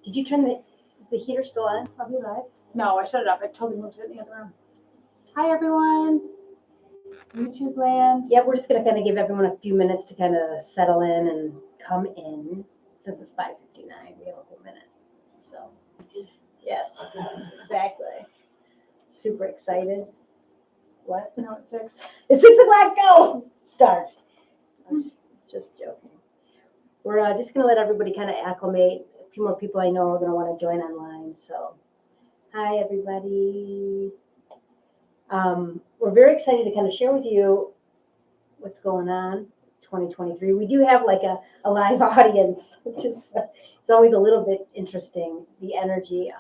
Did you turn is the heater still on? Are we live? No, I shut it off. I totally moved it in the other room. Hi, everyone. YouTube land. Yeah, we're just going to kind of give everyone a few minutes to kind of settle in and come in. Since it's 5:59, we have a whole minute. So, yes, exactly. Super excited. What? No, it's 6. It's 6 o'clock. Go! Start. I'm just joking. We're just going to let everybody kind of acclimate. A few more people I know are going to want to join online. So, hi, everybody. We're very excited to kind of share with you what's going on 2023. We do have like a live audience, which is it's always a little bit interesting, the energy.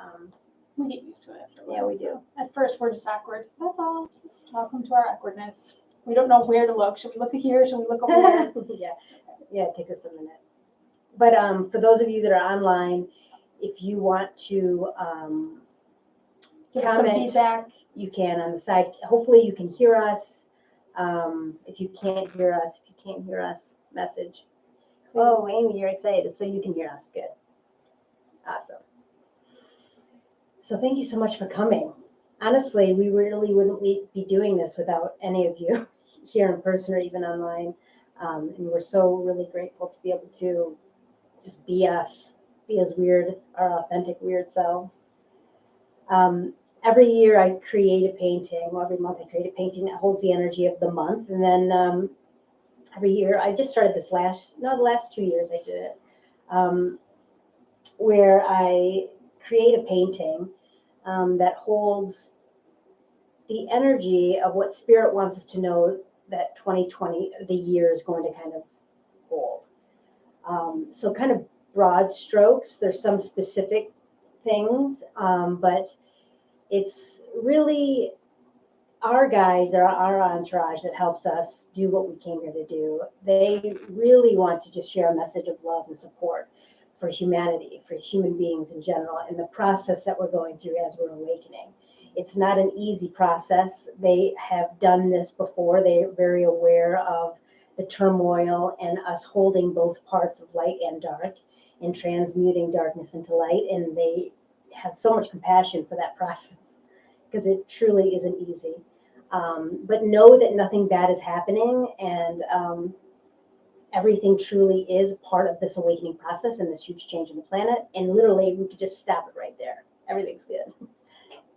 We get used to it. Yeah, we do. At first, we're just awkward. That's all. Just welcome to our awkwardness. We don't know where to look. Should we look here? Should we look over there? Yeah, take us a minute. But for those of you that are online, if you want to Give us some feedback. You can on the side. Hopefully you can hear us. If you can't hear us, message. Oh, Amy, you're excited, so you can hear us. Good. Awesome. So thank you so much for coming. Honestly, we really wouldn't be doing this without any of you here in person or even online. And we're so really grateful to be able to just be us, be as weird, our authentic weird selves. Every year I create a painting, well, every month I create a painting that holds the energy of the month. And then every year, I just started the last 2 years I did it, where I create a painting that holds the energy of what Spirit wants us to know that 2020, the year, is going to kind of hold. So kind of broad strokes, there's some specific things, but it's really our guides, our entourage that helps us do what we came here to do. They really want to just share a message of love and support for humanity, for human beings in general, and the process that we're going through as we're awakening. It's not an easy process. They have done this before. They're very aware of the turmoil and us holding both parts of light and dark and transmuting darkness into light, and they have so much compassion for that process because it truly isn't easy. But know that nothing bad is happening, and everything truly is part of this awakening process and this huge change in the planet. And literally, we could just stop it right there. Everything's good.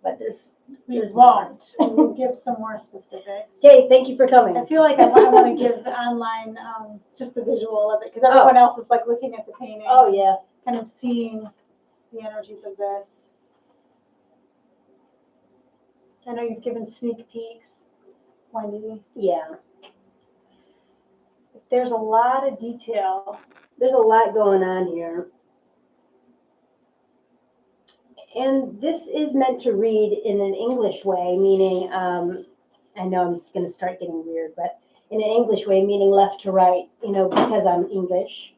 But we won't. We'll give some more specifics. Okay, thank you for coming. I feel like I want to give the online just the visual of it, because everyone else is like looking at the painting. Oh, yeah. Kind of seeing the energies of this. I know you've given sneak peeks, Wendy. Yeah. There's a lot of detail. There's a lot going on here. And this is meant to read in an English way, meaning, I know I'm just going to start getting weird, but in an English way, meaning left to right, because I'm English.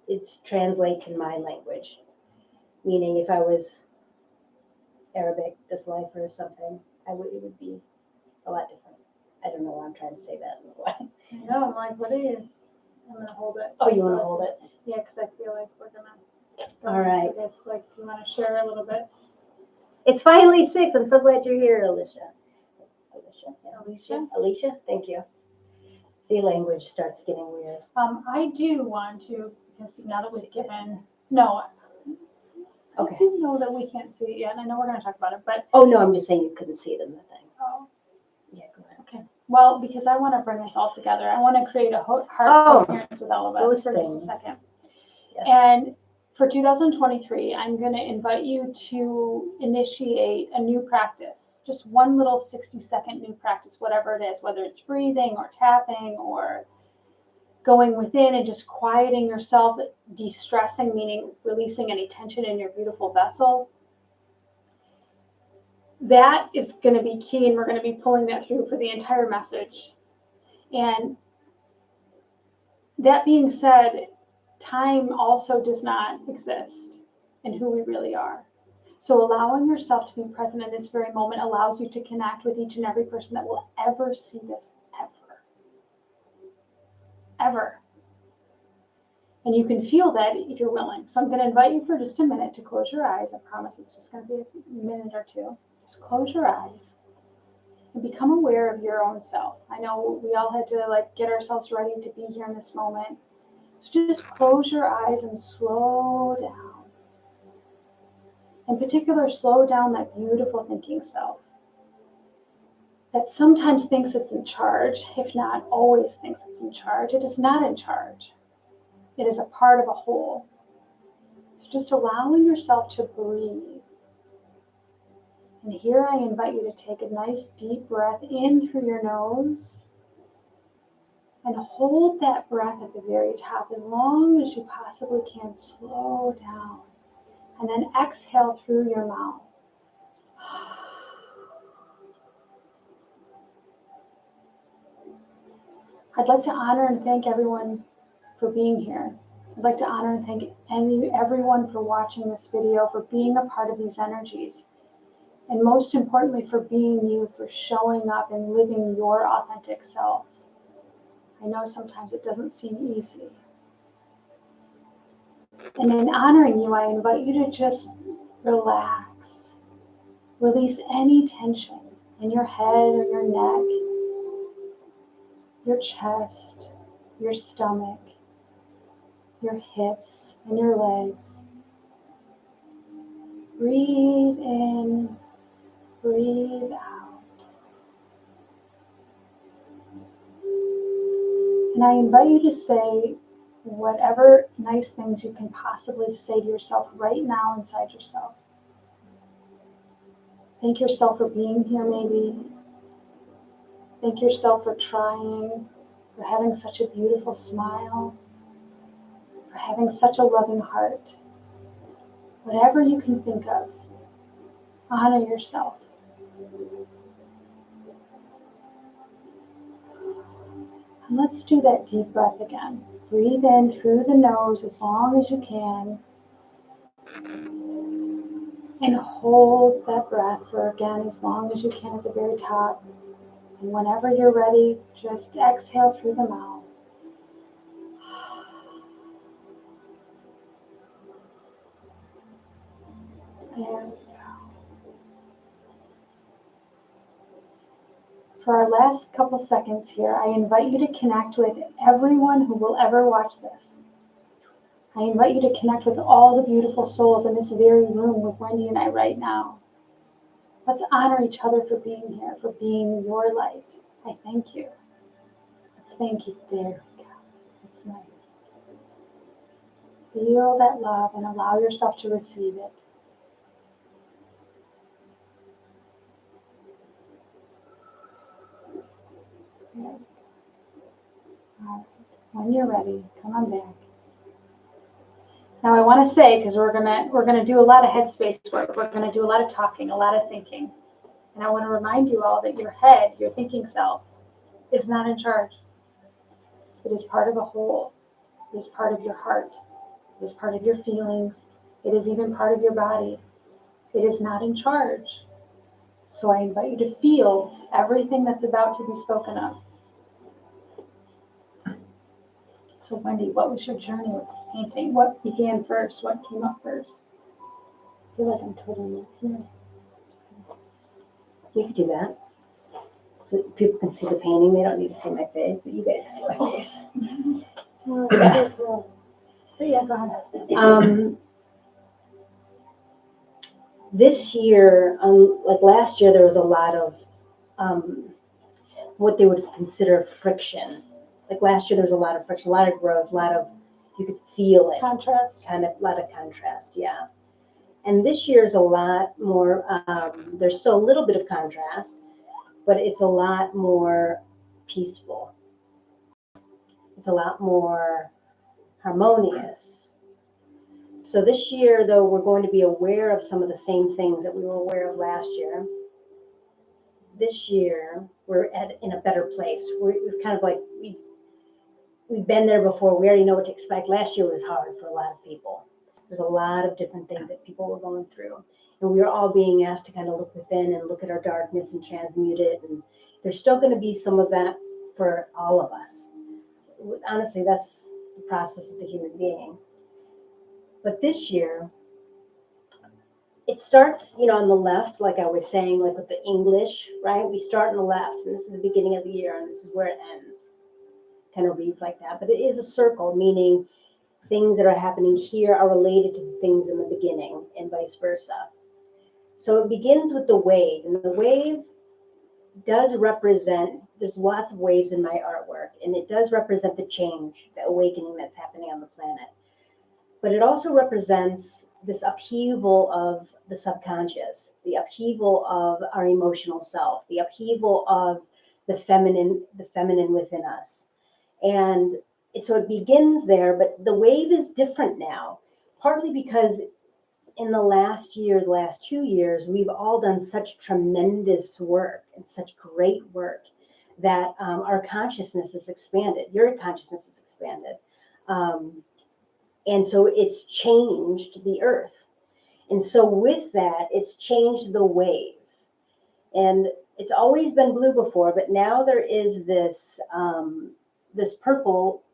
It translates in my language, meaning if I was Arabic, this life or something, it would be a lot different. I don't know why I'm trying to say that in a way. No, I'm like, what are you? I'm going to hold it. Oh, you want to hold it? Yeah, because I feel like we're going to go all right. into this. Like, you want to share a little bit? It's finally 6. I'm so glad you're here, Alicia. Alicia, thank you. See, language starts getting weird. I do want to, because now that we've given, no. Okay. I do know that we can't see it yet, and I know we're going to talk about it, but. Oh, no, I'm just saying you couldn't see it in the thing. Oh. Yeah, go ahead. Okay. Well, because I want to bring us all together. I want to create a heart coherence with all of us for just a second. Yes. And for 2023, I'm going to invite you to initiate a new practice. Just one little 60-second new practice, whatever it is, whether it's breathing or tapping or going within and just quieting yourself, de-stressing, meaning releasing any tension in your beautiful vessel. That is going to be key, and we're going to be pulling that through for the entire message. And that being said, time also does not exist in who we really are. So allowing yourself to be present in this very moment allows you to connect with each and every person that will ever see this, ever. And you can feel that if you're willing. So I'm going to invite you for just a minute to close your eyes. I promise it's just going to be a minute or two. Just close your eyes and become aware of your own self. I know we all had to get ourselves ready to be here in this moment. So just close your eyes and slow down. In particular, slow down that beautiful thinking self that sometimes thinks it's in charge, if not always thinks it's in charge. It is not in charge. It is a part of a whole. So just allowing yourself to breathe. And here I invite you to take a nice deep breath in through your nose and hold that breath at the very top as long as you possibly can. Slow down. And then exhale through your mouth. I'd like to honor and thank everyone for being here. I'd like to honor and thank everyone for watching this video, for being a part of these energies, and most importantly, for being you, for showing up and living your authentic self. I know sometimes it doesn't seem easy. And in honoring you, I invite you to just relax. Release any tension in your head or your neck, your chest, your stomach, your hips, and your legs. Breathe in, breathe out. And I invite you to say whatever nice things you can possibly say to yourself right now inside yourself. Thank yourself for being here, maybe. Thank yourself for trying, for having such a beautiful smile, for having such a loving heart. Whatever you can think of, honor yourself. And let's do that deep breath again. Breathe in through the nose as long as you can. And hold that breath for, again, as long as you can at the very top. And whenever you're ready, just exhale through the mouth. There we go. For our last couple seconds here, I invite you to connect with everyone who will ever watch this. I invite you to connect with all the beautiful souls in this very room with Wendy and I right now. Let's honor each other for being here, for being your light. I thank you. Let's thank you. There we go. That's nice. Feel that love and allow yourself to receive it. There we go. All right. When you're ready, come on back. Now I want to say, because we're gonna do a lot of headspace work, we're gonna do a lot of talking, a lot of thinking, and I want to remind you all that your head, your thinking self, is not in charge. It is part of a whole. It is part of your heart. It is part of your feelings. It is even part of your body. It is not in charge. So I invite you to feel everything that's about to be spoken of. So Wendy, what was your journey with this painting? What began first? What came up first? I feel like I'm totally here. You could do that. So people can see the painting. They don't need to see my face, but you guys can see my face. Oh, that's so cool. But yeah, go ahead. This year, like last year, there was a lot of what they would consider friction. Like last year, there was a lot of friction, a lot of growth, you could feel it. Contrast. Kind of, a lot of contrast, yeah. And this year is a lot more, there's still a little bit of contrast, but it's a lot more peaceful. It's a lot more harmonious. So this year, though, we're going to be aware of some of the same things that we were aware of last year. This year, we're in a better place. We're kind of like, we've been there before. We already know what to expect. Last year was hard for a lot of people. There's a lot of different things that people were going through. And we are all being asked to kind of look within and look at our darkness and transmute it. And there's still going to be some of that for all of us. Honestly, that's the process of the human being. But this year, it starts, on the left, like I was saying, like with the English, right? We start on the left, and this is the beginning of the year, and this is where it ends. Kind of reads like that. But it is a circle, meaning things that are happening here are related to things in the beginning, and vice versa. So it begins with the wave, and the wave does represent, there's lots of waves in my artwork, and it does represent the change, the awakening that's happening on the planet. But it also represents this upheaval of the subconscious, the upheaval of our emotional self, the upheaval of the feminine within us. And so it begins there, but the wave is different now, partly because in the last 2 years, we've all done such tremendous work and such great work that our consciousness is expanded. Your consciousness is expanded. And so it's changed the earth. And so with that, it's changed the wave. And it's always been blue before, but now there is this purple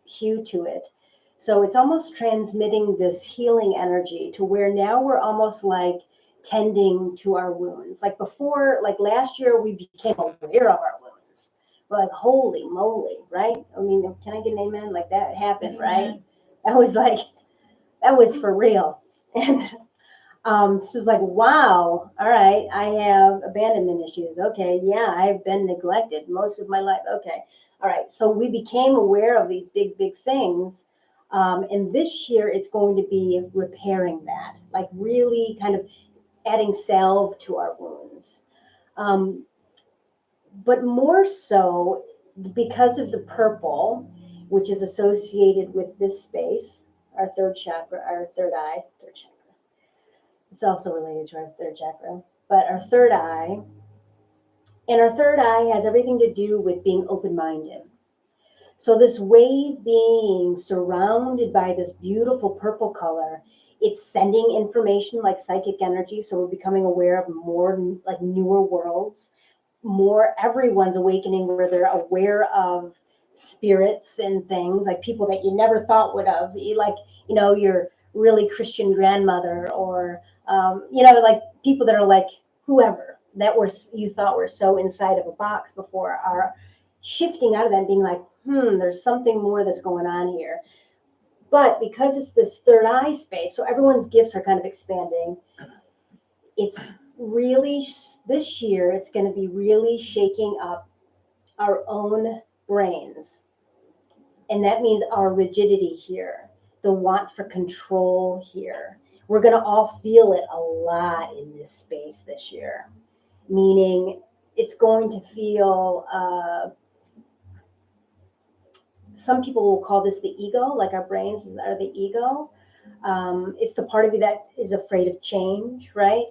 hue to it. So it's almost transmitting this healing energy to where now we're almost like tending to our wounds. Like before, like last year, we became aware of our wounds. We're like, holy moly, right? I mean, can I get an amen? Like that happened, right? That was for real. And so it's like, wow, all right, I have abandonment issues. Okay, yeah, I've been neglected most of my life. Okay, all right. So we became aware of these big, big things. And this year it's going to be repairing that, like really kind of adding salve to our wounds. But more so because of the purple, which is associated with this space, our third chakra, our third eye, third chakra. It's also related to our third chakra, but our third eye, and our third eye has everything to do with being open-minded. So this wave being surrounded by this beautiful purple color, it's sending information like psychic energy. So we're becoming aware of more like newer worlds, more everyone's awakening where they're aware of spirits and things like people that you never thought would have, like, your really Christian grandmother or, like people that are like whoever that you thought were so inside of a box before are shifting out of that and being like, there's something more that's going on here. But because it's this third eye space, so everyone's gifts are kind of expanding, it's really, this year, it's going to be really shaking up our own brains. And that means our rigidity here, the want for control here. We're going to all feel it a lot in this space this year, meaning it's going to feel, some people will call this the ego, like our brains are the ego. It's the part of you that is afraid of change, right?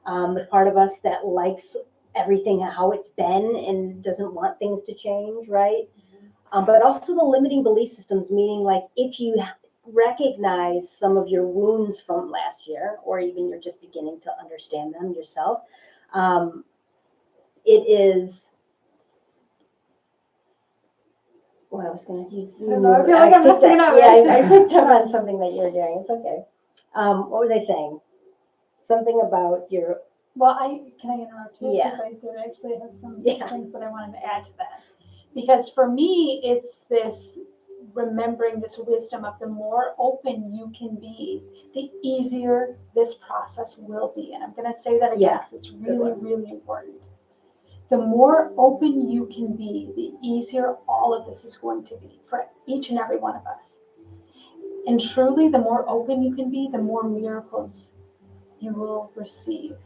The part of us that likes everything how it's been and doesn't want things to change, right? But also the limiting belief systems, meaning like if you recognize some of your wounds from last year, or even you're just beginning to understand them yourself, it is. Well, I was going to. I feel like I'm messing it up. Yeah, I picked up on something that you're doing. It's okay. What was I saying? Something about your. Well, can I interrupt you? Yeah. Because I did actually have some things that I wanted to add to that. Because for me, it's this remembering this wisdom of the more open you can be, the easier this process will be. And I'm going to say that again because it's really, really important. The more open you can be, the easier all of this is going to be for each and every one of us. And truly, the more open you can be, the more miracles you will receive.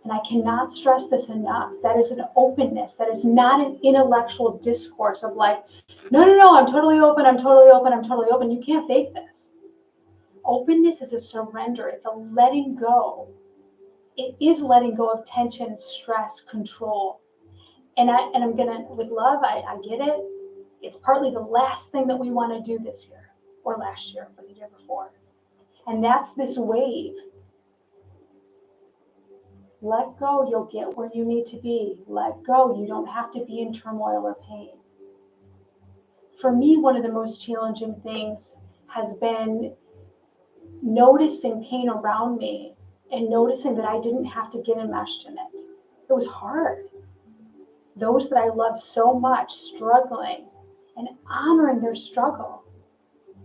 And I cannot stress this enough. That is an openness. That is not an intellectual discourse of like, no, I'm totally open, I'm totally open, I'm totally open. You can't fake this. Openness is a surrender. It's a letting go. It is letting go of tension, stress, control. And I'm gonna, with love, I get it. It's partly the last thing that we want to do this year, or last year, or the year before. And that's this wave. Let go, you'll get where you need to be. Let go, you don't have to be in turmoil or pain. for me, one of the most challenging things has been noticing pain around me and noticing that I didn't have to get enmeshed in it. It was hard. Those that I love so much struggling and honoring their struggle.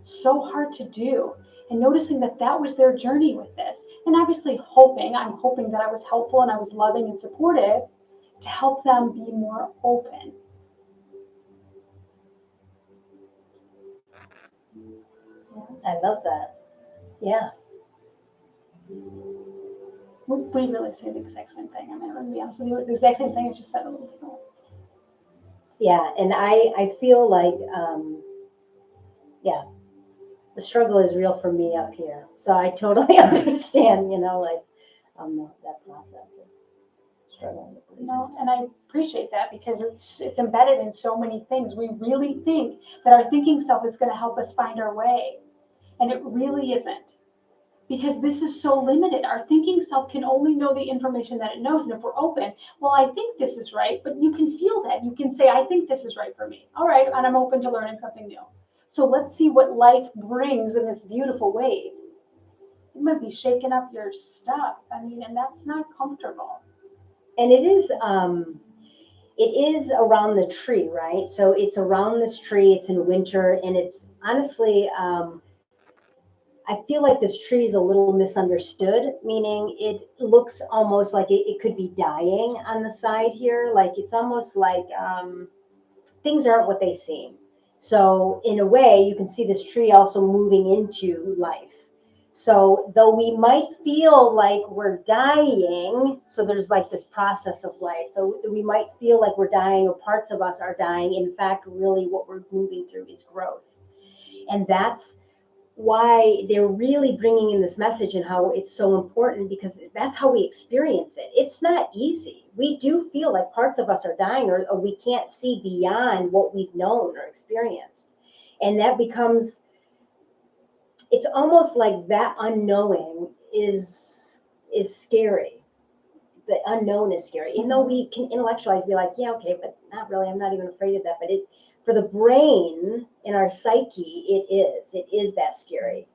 So hard to do. And noticing that that was their journey with this. And obviously I'm hoping that I was helpful and I was loving and supportive to help them be more open. I love that. Yeah. We really say the exact same thing. I mean, I'm going to be honest with you, the exact same thing, it's just said a little differently. Yeah. And I feel like, yeah, the struggle is real for me up here. So I totally understand, that process of struggling with belief No, systems. and I appreciate that because it's embedded in so many things. We really think that our thinking self is going to help us find our way, and it really isn't. Because this is so limited. Our thinking self can only know the information that it knows. And if we're open, well, I think this is right, but you can feel that. You can say, I think this is right for me. All right, and I'm open to learning something new. So let's see what life brings in this beautiful wave. It might be shaking up your stuff. I mean, and that's not comfortable. And it is around the tree, right? So it's around this tree, it's in winter, and it's honestly, I feel like this tree is a little misunderstood, meaning it looks almost like it could be dying on the side here. Like it's almost like things aren't what they seem. So in a way, you can see this tree also moving into life. So though we might feel like we're dying, so there's like this process of life, though we might feel like we're dying or parts of us are dying, in fact, really what we're moving through is growth. And that's why they're really bringing in this message and how it's so important, because that's how we experience it. It's not easy. We do feel like parts of us are dying, or we can't see beyond what we've known or experienced. And that becomes, it's almost like that unknowing is scary. The unknown is scary, even though we can intellectualize, be like, yeah, okay, but not really, I'm not even afraid of that. But for the brain in our psyche, it is that scary.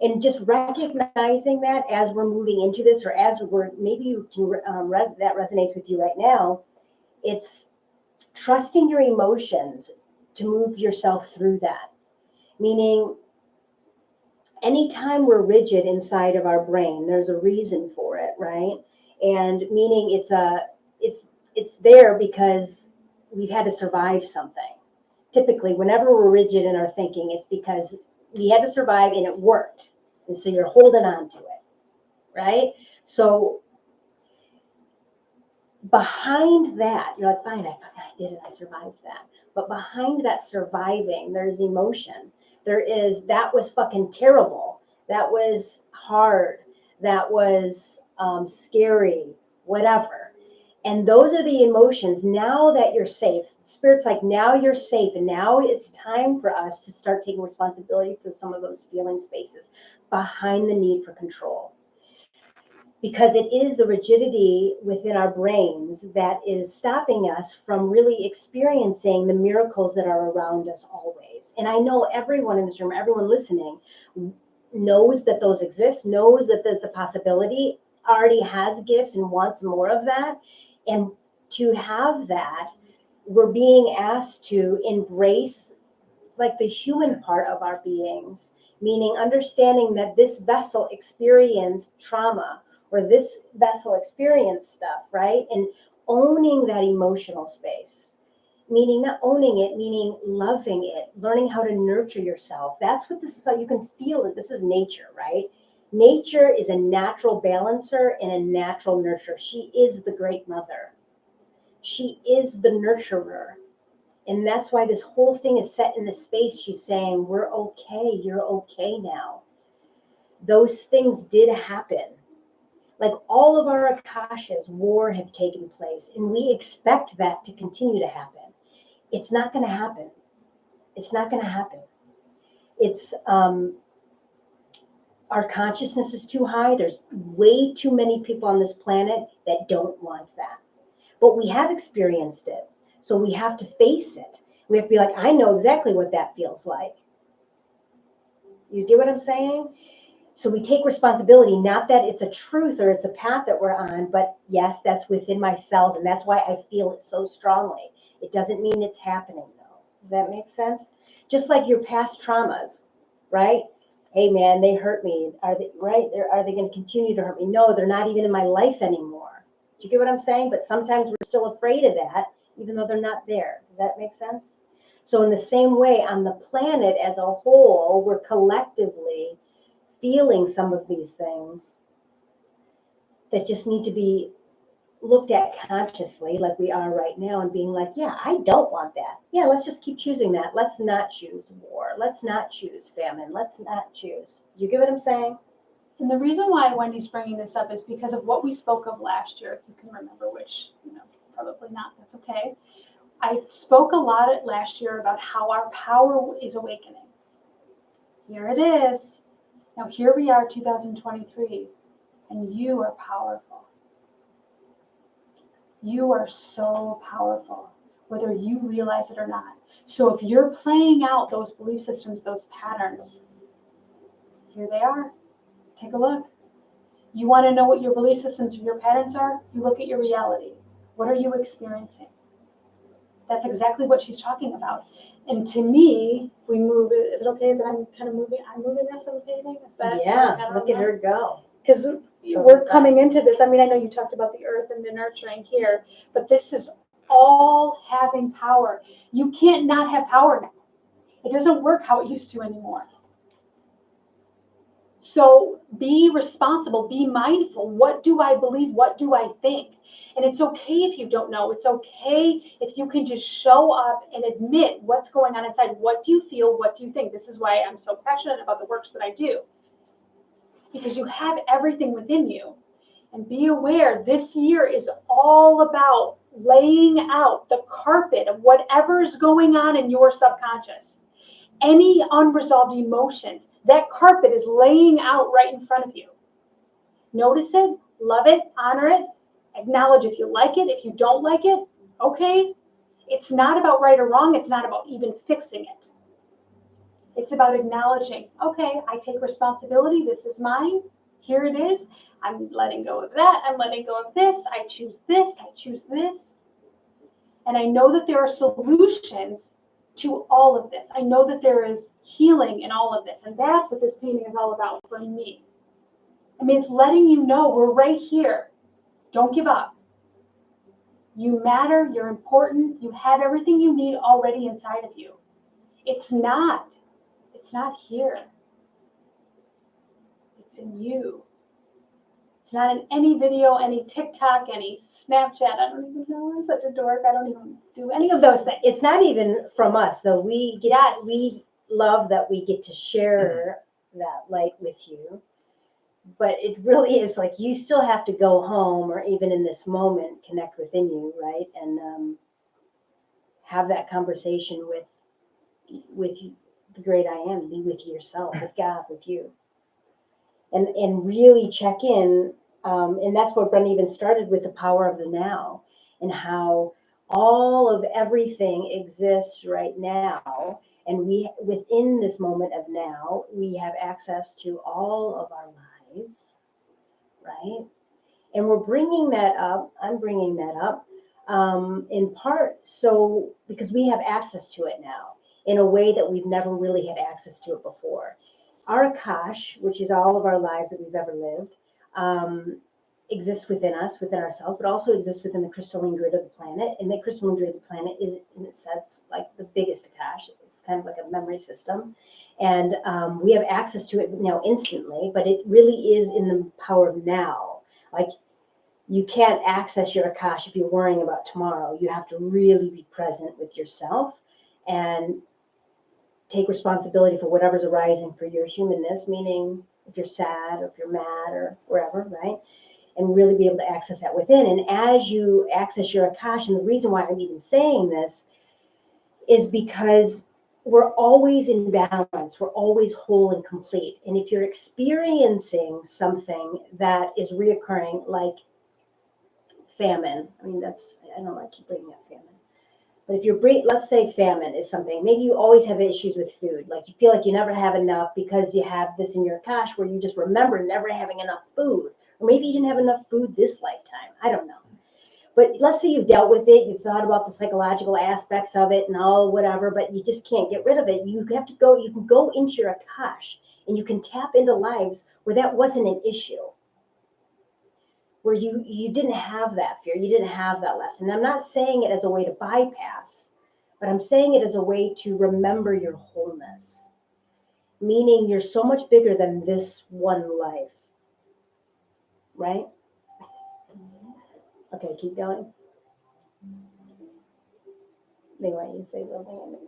And just recognizing that as we're moving into this, or as we're, maybe you can, that resonates with you right now, it's trusting your emotions to move yourself through that. Meaning, anytime we're rigid inside of our brain, there's a reason for it, right? And meaning it's there because we've had to survive something. Typically, whenever we're rigid in our thinking, it's because we had to survive and it worked. And so you're holding on to it, right? So behind that, you're like, fine, I did it, I survived that. But behind that surviving, there's emotion. That was fucking terrible. That was hard. That was scary, whatever. And those are the emotions. Now that you're safe, Spirit's like, now you're safe. And now it's time for us to start taking responsibility for some of those feeling spaces behind the need for control. Because it is the rigidity within our brains that is stopping us from really experiencing the miracles that are around us always. And I know everyone in this room, everyone listening, knows that those exist, knows that there's a possibility, already has gifts and wants more of that. And to have that, we're being asked to embrace like the human part of our beings, meaning understanding that this vessel experienced trauma, or this vessel experienced stuff, right? And owning that emotional space, meaning not owning it, meaning loving it, learning how to nurture yourself. That's what this is. How you can feel it. This is nature, right? Nature is a natural balancer and a natural nurturer. She is the great mother. She is the nurturer. And that's why this whole thing is set in the space. She's saying, we're okay. You're okay now. Those things did happen. Like all of our akashas, war have taken place, and we expect that to continue to happen. It's not going to happen. It's not going to happen. It's our consciousness is too high. There's way too many people on this planet that don't want that. But we have experienced it. So we have to face it. We have to be like, I know exactly what that feels like. You get what I'm saying? So we take responsibility, not that it's a truth or it's a path that we're on, but yes, that's within my cells, and that's why I feel it so strongly. It doesn't mean it's happening, though. Does that make sense? Just like your past traumas, right? Hey, man, they hurt me. Are they right? Are they going to continue to hurt me? No, they're not even in my life anymore. Do you get what I'm saying? But sometimes we're still afraid of that, even though they're not there. Does that make sense? So in the same way, on the planet as a whole, we're collectively feeling some of these things that just need to be looked at consciously, like we are right now, and being like, yeah, I don't want that. Yeah, let's just keep choosing that. Let's not choose war. Let's not choose famine. Let's not choose. Do you get what I'm saying? And the reason why Wendy's bringing this up is because of what we spoke of last year, if you can remember, which, probably not, that's okay. I spoke a lot last year about how our power is awakening. Here it is. Now here we are, 2023, and you are powerful. You are so powerful, whether you realize it or not. So if you're playing out those belief systems, those patterns, here they are. Take a look. You want to know what your belief systems or your patterns are? You look at your reality. What are you experiencing? That's exactly what she's talking about. And to me, we move. Is it okay that I'm kind of moving? I'm moving this and paving? Is that? Yeah, look at her go. Because we're coming into this. I mean, I know you talked about the earth and the nurturing here, but this is all having power. You can't not have power now. It doesn't work how it used to anymore. So be responsible, be mindful. What do I believe? What do I think? And it's okay if you don't know. It's okay if you can just show up and admit what's going on inside. What do you feel? What do you think? This is why I'm so passionate about the works that I do. Because you have everything within you. And be aware, this year is all about laying out the carpet of whatever is going on in your subconscious. Any unresolved emotions, that carpet is laying out right in front of you. Notice it, love it, honor it, acknowledge if you like it, if you don't like it, okay. It's not about right or wrong. It's not about even fixing it. It's about acknowledging, okay, I take responsibility. This is mine. Here it is. I'm letting go of that. I'm letting go of this. I choose this. I choose this. And I know that there are solutions to all of this. I know that there is healing in all of this. And that's what this painting is all about for me. I mean, it's letting you know we're right here. Don't give up. You matter. You're important. You have everything you need already inside of you. It's not here. It's in you. It's not in any video, any TikTok, any Snapchat. I don't even know. I'm such a dork. I don't even do any of those things. It's not even from us, though. We love that we get to share that light with you. But it really is like you still have to go home, or even in this moment, connect within you, right? And have that conversation with the great I am. Be with yourself, with God, with you. And really check in. And that's what Brenda even started with, the power of the now, and how all of everything exists right now. And we, within this moment of now, we have access to all of our lives, right? And we're bringing that up. I'm bringing that up in part so because we have access to it now in a way that we've never really had access to it before. Our Akash, which is all of our lives that we've ever lived, exists within us, within ourselves, but also exists within the crystalline grid of the planet. And the crystalline grid of the planet is, in a sense, like the biggest Akash. It's kind of like a memory system. And we have access to it now instantly, but it really is in the power of now. Like, you can't access your Akash if you're worrying about tomorrow. You have to really be present with yourself and take responsibility for whatever's arising for your humanness, meaning if you're sad or if you're mad or wherever, right? And really be able to access that within. And as you access your Akash, and the reason why I'm even saying this is because we're always in balance. We're always whole and complete. And if you're experiencing something that is reoccurring, like famine, I mean, I keep bringing up famine. But if let's say famine is something, maybe you always have issues with food. Like you feel like you never have enough because you have this in your cache where you just remember never having enough food. Or maybe you didn't have enough food this lifetime. I don't know. But let's say you've dealt with it, you've thought about the psychological aspects of it and all whatever, but you just can't get rid of it. You can go into your Akash and you can tap into lives where that wasn't an issue. Where you didn't have that fear, you didn't have that lesson. I'm not saying it as a way to bypass, but I'm saying it as a way to remember your wholeness. Meaning you're so much bigger than this one life. Right? Okay, keep going. They want you to say something.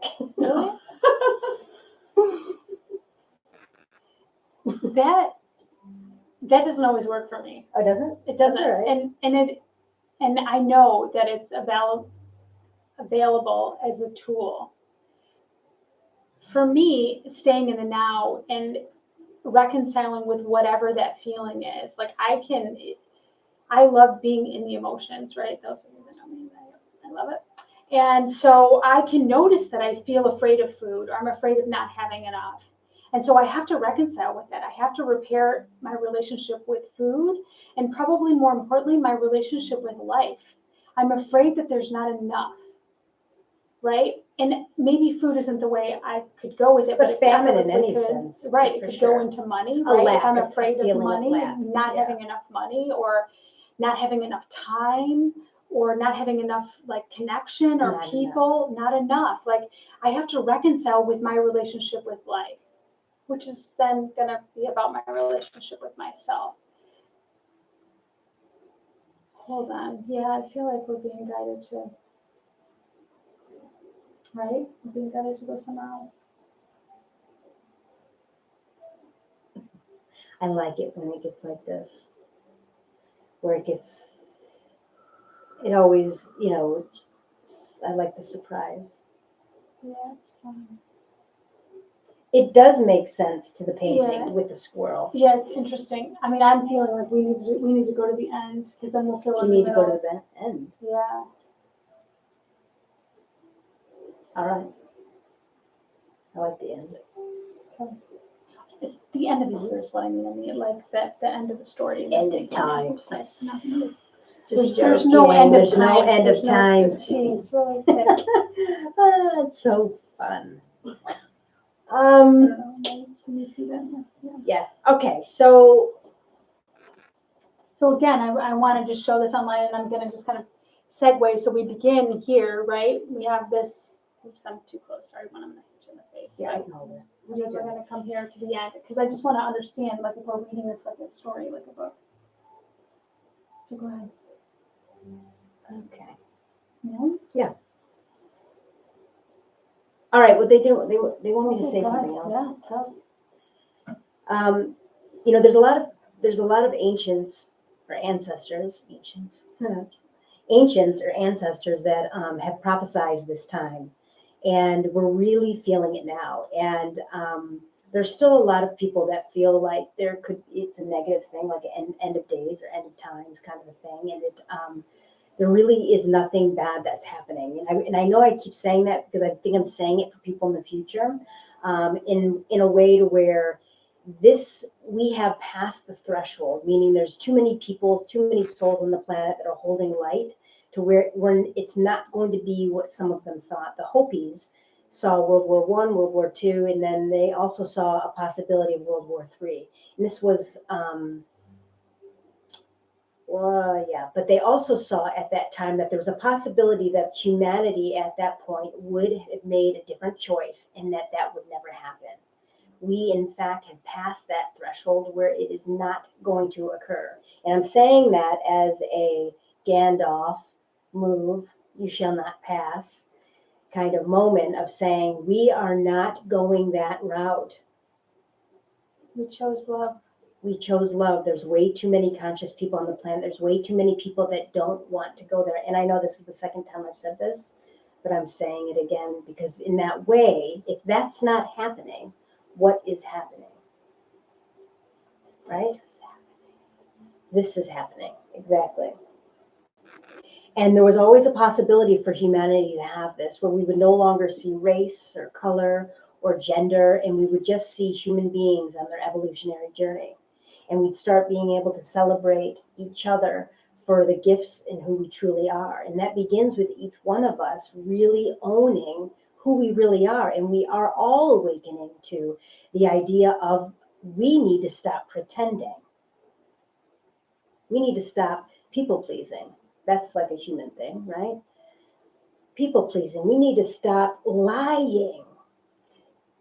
That doesn't always work for me. Oh, doesn't? It doesn't. That's all right. And I know that it's available as a tool. For me, staying in the now and reconciling with whatever that feeling is, like I love being in the emotions, right? Those of you that know me, I love it. And so I can notice that I feel afraid of food or I'm afraid of not having enough. And so I have to reconcile with that. I have to repair my relationship with food and probably more importantly, my relationship with life. I'm afraid that there's not enough, right? And maybe food isn't the way I could go with it. But famine in any could, sense. right, it for could sure. go into money, A right? lack If I'm of- afraid a of feeling of money, lack. not Yeah. having enough money or not having enough time or not having enough like connection or Not people, not enough. Like I have to reconcile with my relationship with life, which is then gonna be about my relationship with myself. Hold on. Yeah, I feel like we're being guided to, right? We're being guided to go somewhere else. I like it when it gets like this. Where it always, I like the surprise. Yeah, it's fine. It does make sense to the painting Yeah. with the squirrel. Yeah, it's interesting. I mean, I'm feeling like we need to go to the end because then we'll feel You in the need to go middle. to the end. Yeah. All right. I like the end. Okay. It's the end of the year is what I mean. I mean, like the end of the story. End of times. Okay, nothing to- Just There's no joking. end of There's no times. end There's of no- times. Jeez, really thick. It's so fun. I don't know. Can you see that? Yeah. Yeah. Okay. So So again, I want to just show this online and I'm going to just kind of segue. So we begin here, right? We have this, oops, I'm too close. Sorry, when I'm going to hit you in the face. yeah, I Right? can hold it. We're going to come here to the end because I just want to understand, like if we're reading this like a story, like a book. So go ahead. Okay. Yeah. All right. What they do? They want me to say Go ahead. something else. Yeah. Go. There's a lot of ancients or ancestors, ancients or ancestors that have prophesized this time, and we're really feeling it now. And there's still a lot of people that feel like it's a negative thing, like an end of days or end of times kind of a thing, and there really is nothing bad that's happening. And I know I keep saying that because I think I'm saying it for people in the future, in a way to where we have passed the threshold, meaning there's too many people, too many souls on the planet that are holding light to where it's not going to be what some of them thought. The Hopis saw World War I, World War II, and then they also saw a possibility of World War III. And this was, but they also saw at that time that there was a possibility that humanity at that point would have made a different choice and that would never happen. We, in fact, have passed that threshold where it is not going to occur. And I'm saying that as a Gandalf move, you shall not pass kind of moment of saying we are not going that route. We chose love. We chose love. There's way too many conscious people on the planet. There's way too many people that don't want to go there. And I know this is the second time I've said this, but I'm saying it again because in that way, if that's not happening, what is happening? Right? This is happening. Exactly. And there was always a possibility for humanity to have this, where we would no longer see race or color or gender, and we would just see human beings on their evolutionary journey. And we'd start being able to celebrate each other for the gifts and who we truly are. And that begins with each one of us really owning who we really are. And we are all awakening to the idea of we need to stop pretending. We need to stop people pleasing. That's like a human thing, right? People pleasing. We need to stop lying.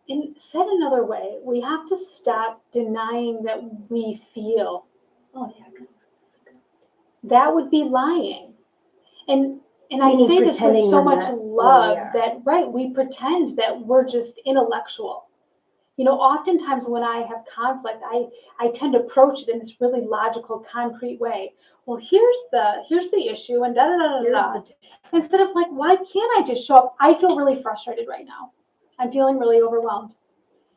And said another way, we have to stop denying that we feel. Oh, yeah, good. That would be lying. And I Meaning say this with pretending so we're much not what we love are. that, right, we pretend that we're just intellectual. You know, oftentimes when I have conflict, I tend to approach it in this really logical, concrete way. Well, here's the issue, and da da da da Here's da. the- Instead of like, why can't I just show up? I feel really frustrated right now. I'm feeling really overwhelmed.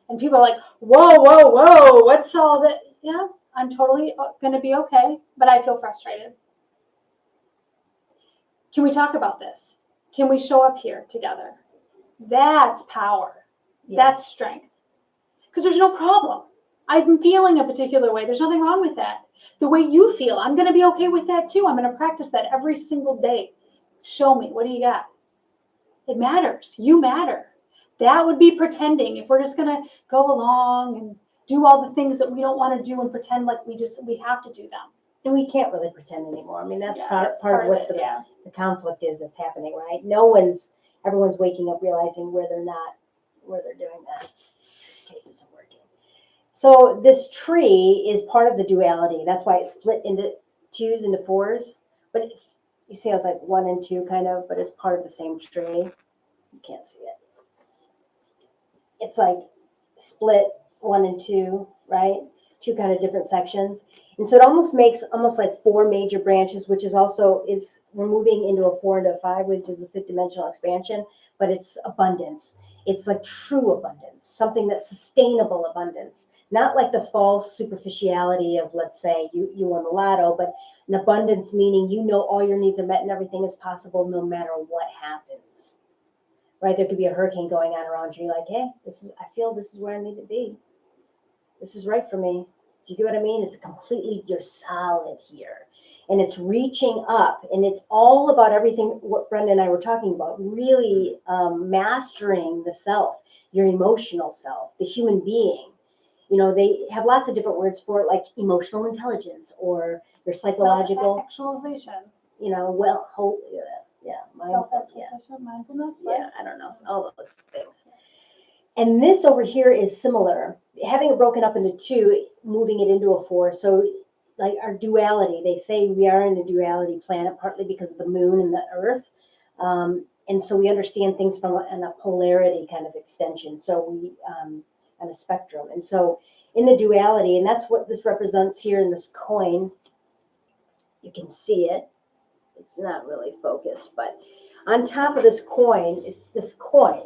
And people are like, whoa, what's all that? Yeah, I'm totally going to be okay, but I feel frustrated. Can we talk about this? Can we show up here together? That's power. Yeah. That's strength. Because there's no problem. I'm feeling a particular way. There's nothing wrong with that. The way you feel, I'm going to be okay with that too. I'm going to practice that every single day. Show me. What do you got? It matters. You matter. That would be pretending. If we're just going to go along and do all the things that we don't want to do and pretend like we have to do them. And we can't really pretend anymore. I mean, that's Yeah, part of what it, yeah. the conflict is that's happening, right? Everyone's waking up realizing where they're doing that. This tape isn't working. So this tree is part of the duality. That's why it's split into twos, into fours. But you see, I was like 1 and 2 kind of, but it's part of the same tree. You can't see it. It's like split 1 and 2, right? 2 kind of different sections. And so it almost makes like 4 major branches, which is we're moving into a 4 into a 5, which is a 5th dimensional expansion, but it's abundance. It's like true abundance, something that's sustainable abundance, not like the false superficiality of, let's say, you won the lotto, but an abundance meaning all your needs are met and everything is possible no matter what happens, right? There could be a hurricane going on around you. You're like, hey, I feel this is where I need to be. This is right for me. Do you get what I mean? You're solid here. And it's reaching up, and it's all about everything what Brenda and I were talking about, really mastering the self, your emotional self, the human being. You know, they have lots of different words for it, like emotional intelligence or your psychological, Self-actualization. you know, Self-actualization, mindfulness. Yeah, I don't know, all those things. And this over here is similar, having it broken up into 2, moving it into a 4. So like our duality, they say we are in a duality planet, partly because of the moon and the earth. And so we understand things from a polarity kind of extension. So we, on a spectrum. And so in the duality, and that's what this represents here in this coin, you can see it. It's not really focused, but on top of this coin, it's this coin.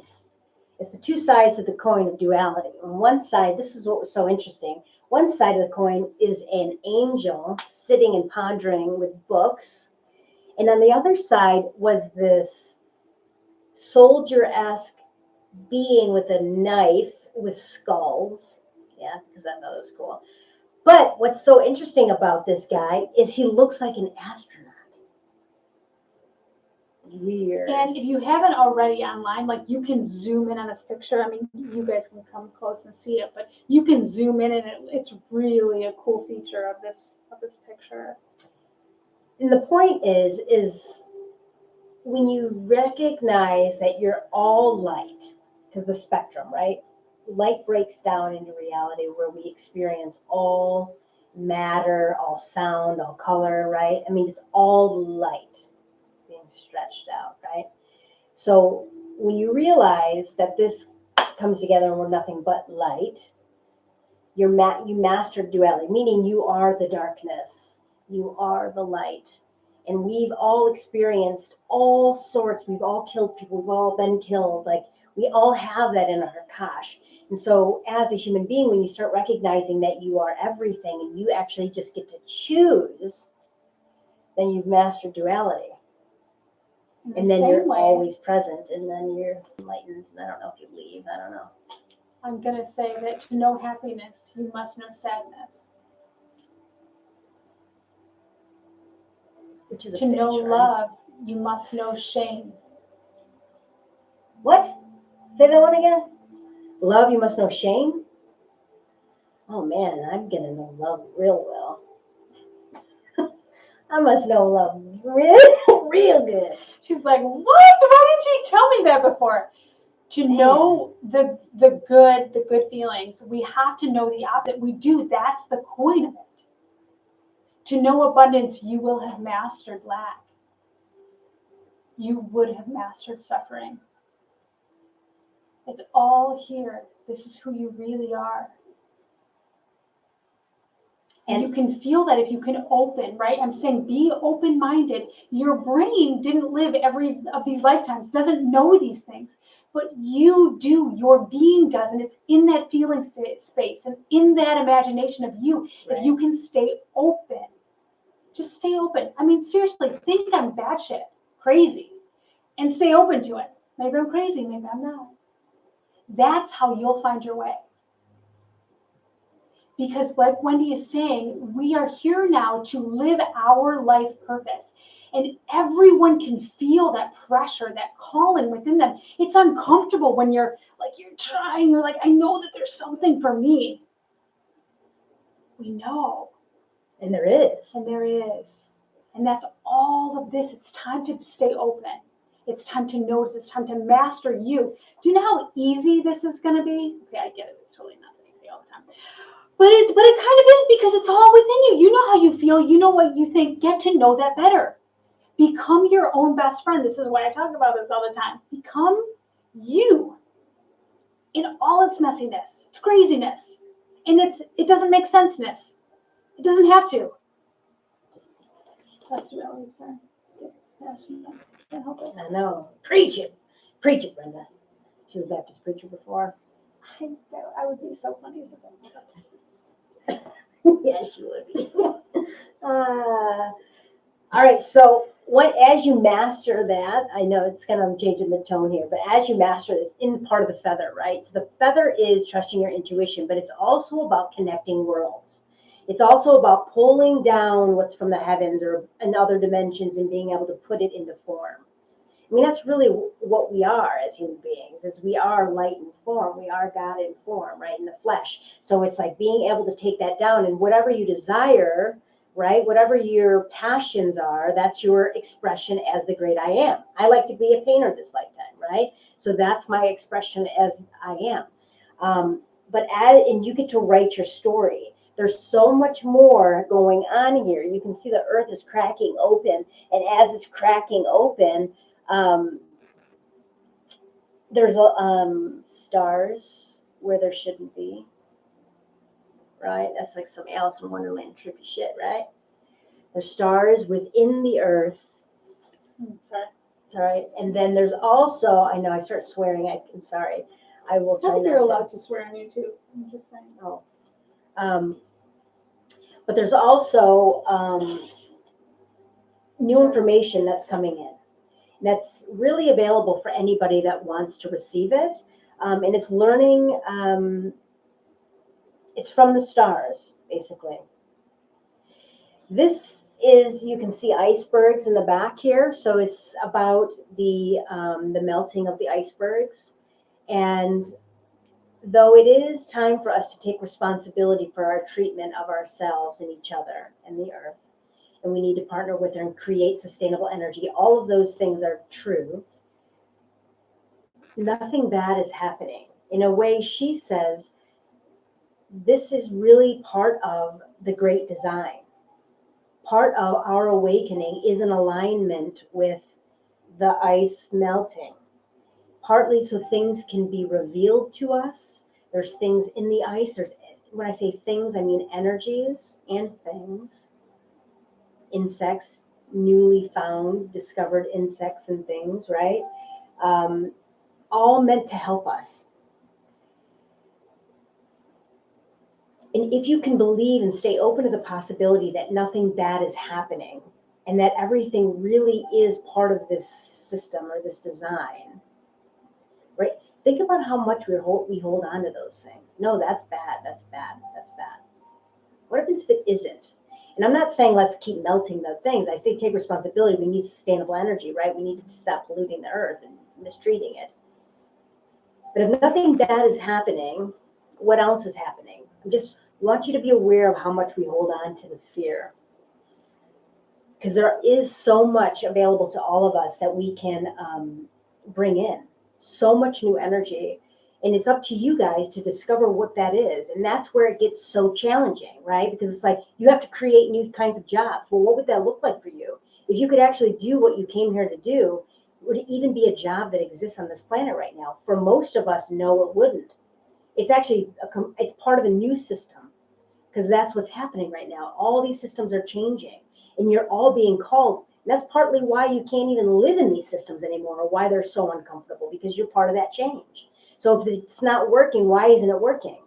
It's the 2 sides of the coin of duality. On one side, this is what was so interesting. One side of the coin is an angel sitting and pondering with books. And on the other side was this soldier-esque being with a knife with skulls. Yeah, because I thought it was cool. But what's so interesting about this guy is he looks like an astronaut. Weird. And if you haven't already online, like you can zoom in on this picture. I mean, you guys can come close and see it, but you can zoom in, and it's really a cool feature of this picture. And the point is when you recognize that you're all light, because the spectrum, right? Light breaks down into reality where we experience all matter, all sound, all color, right? I mean, it's all light being stretched out, right? So when you realize that this comes together and we're nothing but light, you master duality, meaning you are the darkness, you are the light. And we've all experienced all sorts. We've all killed people. We've all been killed. Like, we all have that in our Akash. And so as a human being, when you start recognizing that you are everything and you actually just get to choose, then you've mastered duality. In And the then you're same way, always present, and then you're enlightened. And I don't know if you leave. I don't know. I'm going to say that to know happiness, you must know sadness. Which is a To know bitch, right? love, you must know shame. What? Say that one again. Love, you must know shame. Oh man, I'm gonna know love real well. I must know love real good. She's like, what? Why didn't you tell me that before? To Man. know the good feelings, we have to know the opposite. We do. That's the point of it. To know abundance, you will have mastered lack. You would have mastered suffering. It's all here. This is who you really are. And you can feel that if you can open, right? I'm saying be open-minded. Your brain didn't live every of these lifetimes, doesn't know these things, but you do. Your being does, and it's in that feeling space and in that imagination of you. Right. If you can stay open, just stay open. I mean, seriously, think I'm batshit crazy and stay open to it. Maybe I'm crazy, maybe I'm not. That's how you'll find your way. Because like Wendy is saying, we are here now to live our life purpose. And everyone can feel that pressure, that calling within them. It's uncomfortable when you're trying, you're like, I know that there's something for me. We know. And there is. And there is. And that's all of this. It's time to stay open. It's time to notice. It's time to master you. Do you know how easy this is going to be? Okay, I get it. It's totally not easy all the time. But it kind of is, because it's all within you. You know how you feel. You know what you think. Get to know that better. Become your own best friend. This is why I talk about this all the time. Become you in all its messiness, its craziness, and it doesn't make senseness. It doesn't have to. Pastor Valerie, sorry. Can't help it. I know. Preach it, Brenda. She was a Baptist preacher before. I would be so funny as a Baptist. Yes, you would be. All right, so as you master that, I know it's kind of changing the tone here, but as you master this in part of the feather, right? So the feather is trusting your intuition, but it's also about connecting worlds. It's also about pulling down what's from the heavens or in other dimensions and being able to put it into form. I mean, that's really what we are as human beings, is we are light in form. We are God in form, right, in the flesh. So it's like being able to take that down, and whatever you desire, right, whatever your passions are, that's your expression as the great I am. I like to be a painter this lifetime, right? So that's my expression as I am. And you get to write your story. There's so much more going on here. You can see the earth is cracking open, and as it's cracking open, there's stars where there shouldn't be, right? That's like some Alice in Wonderland trippy shit, right? There's stars within the earth. Sorry. It's all right. And then there's also, I know I start swearing. I'm sorry. I will try I think not you're to. allowed to swear on YouTube. I'm just saying. Oh. But there's also new information that's coming in. That's really available for anybody that wants to receive it. And it's learning, it's from the stars, basically. This is, you can see icebergs in the back here. So it's about the melting of the icebergs. And though it is time for us to take responsibility for our treatment of ourselves and each other and the earth, and we need to partner with her and create sustainable energy, all of those things are true. Nothing bad is happening. In a way, she says, this is really part of the great design. Part of our awakening is an alignment with the ice melting. Partly so things can be revealed to us. There's things in the ice. When I say things, I mean energies and things. Insects, newly found, discovered insects and things, right? All meant to help us. And if you can believe and stay open to the possibility that nothing bad is happening, and that everything really is part of this system or this design, right? Think about how much we hold on to those things. No, that's bad, that's bad, that's bad. What happens if it isn't? And I'm not saying let's keep melting the things. I say take responsibility. We need sustainable energy, right? We need to stop polluting the earth and mistreating it. But if nothing bad is happening, what else is happening? I just want you to be aware of how much we hold on to the fear. Because there is so much available to all of us that we can bring in. So much new energy. And it's up to you guys to discover what that is. And that's where it gets so challenging, right? Because it's like you have to create new kinds of jobs. Well, what would that look like for you? If you could actually do what you came here to do, would it even be a job that exists on this planet right now? For most of us, no, it wouldn't. It's actually, it's part of a new system, because that's what's happening right now. All these systems are changing, and you're all being called. And that's partly why you can't even live in these systems anymore, or why they're so uncomfortable, because you're part of that change. So if it's not working, why isn't it working,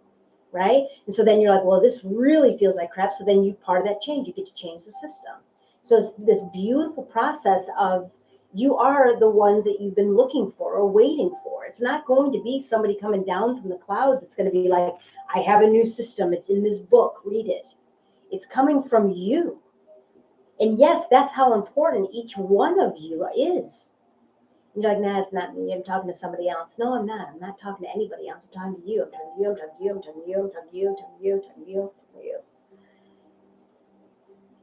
right? And so then you're like, well, this really feels like crap. So then you're part of that change. You get to change the system. So it's this beautiful process of you are the ones that you've been looking for or waiting for. It's not going to be somebody coming down from the clouds. It's going to be like, I have a new system. It's in this book. Read it. It's coming from you. And yes, that's how important each one of you is. And you're like, nah, it's not me. I'm talking to somebody else. No, I'm not. I'm not talking to anybody else. I'm talking to you. I'm talking to you. I'm talking to you. I'm talking to you. I'm talking to you. I'm talking to you. I'm talking to you. I'm talking to you.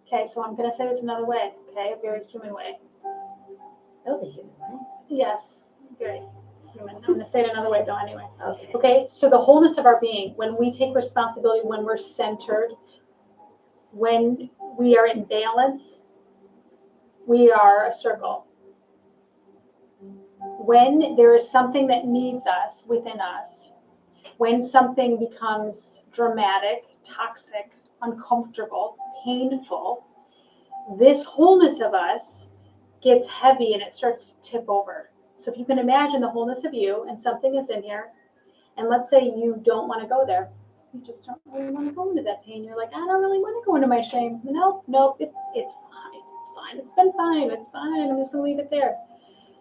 Okay, so I'm going to say this another way, okay, a very human way. That was a human, right? Yes, very human. I'm going to say it another way though anyway. Okay. Okay, so the wholeness of our being, when we take responsibility, when we're centered, when we are in balance, we are a circle. When there is something that needs us within us, when something becomes dramatic, toxic, uncomfortable, painful, this wholeness of us gets heavy and it starts to tip over. So if you can imagine the wholeness of you and something is in here, and let's say you don't want to go there. You just don't really want to go into that pain. You're like, I don't really want to go into my shame. Nope, it's fine. It's fine. It's been fine. It's fine. I'm just gonna leave it there.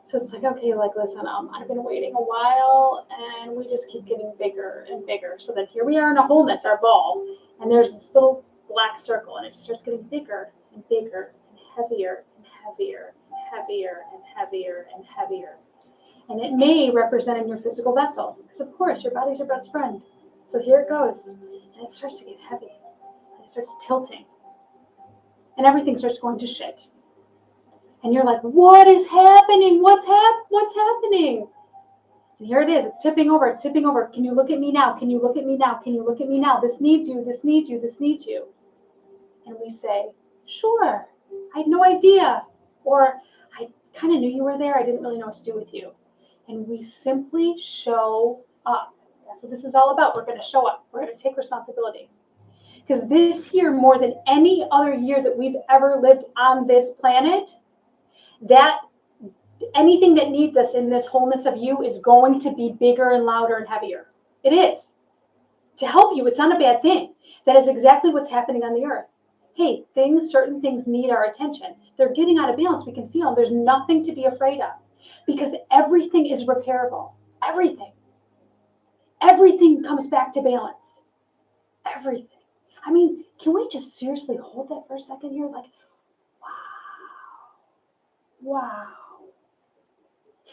So it's like, okay, like listen, I've been waiting a while and we just keep getting bigger and bigger. So then here we are in a wholeness, our ball, and there's this little black circle and it just starts getting bigger and bigger and heavier and heavier and heavier and heavier and heavier. And it may represent in your physical vessel, because of course your body's your best friend. So here it goes, and it starts to get heavy, and it starts tilting, and everything starts going to shit. And you're like, what is happening? What's happening? And here it is, it's tipping over, it's tipping over. Can you look at me now? Can you look at me now? Can you look at me now? This needs you, this needs you, this needs you. And we say, sure, I had no idea. Or I kind of knew you were there, I didn't really know what to do with you. And we simply show up. That's what this is all about. We're going to show up. We're going to take responsibility. Because this year, more than any other year that we've ever lived on this planet, that anything that needs us in this wholeness of you is going to be bigger and louder and heavier. It is. To help you, it's not a bad thing. That is exactly what's happening on the earth. Hey, certain things need our attention. They're getting out of balance. We can feel them. There's nothing to be afraid of. Because everything is repairable. Everything. Everything comes back to balance. Everything. I mean, can we just seriously hold that for a second here? Like, wow.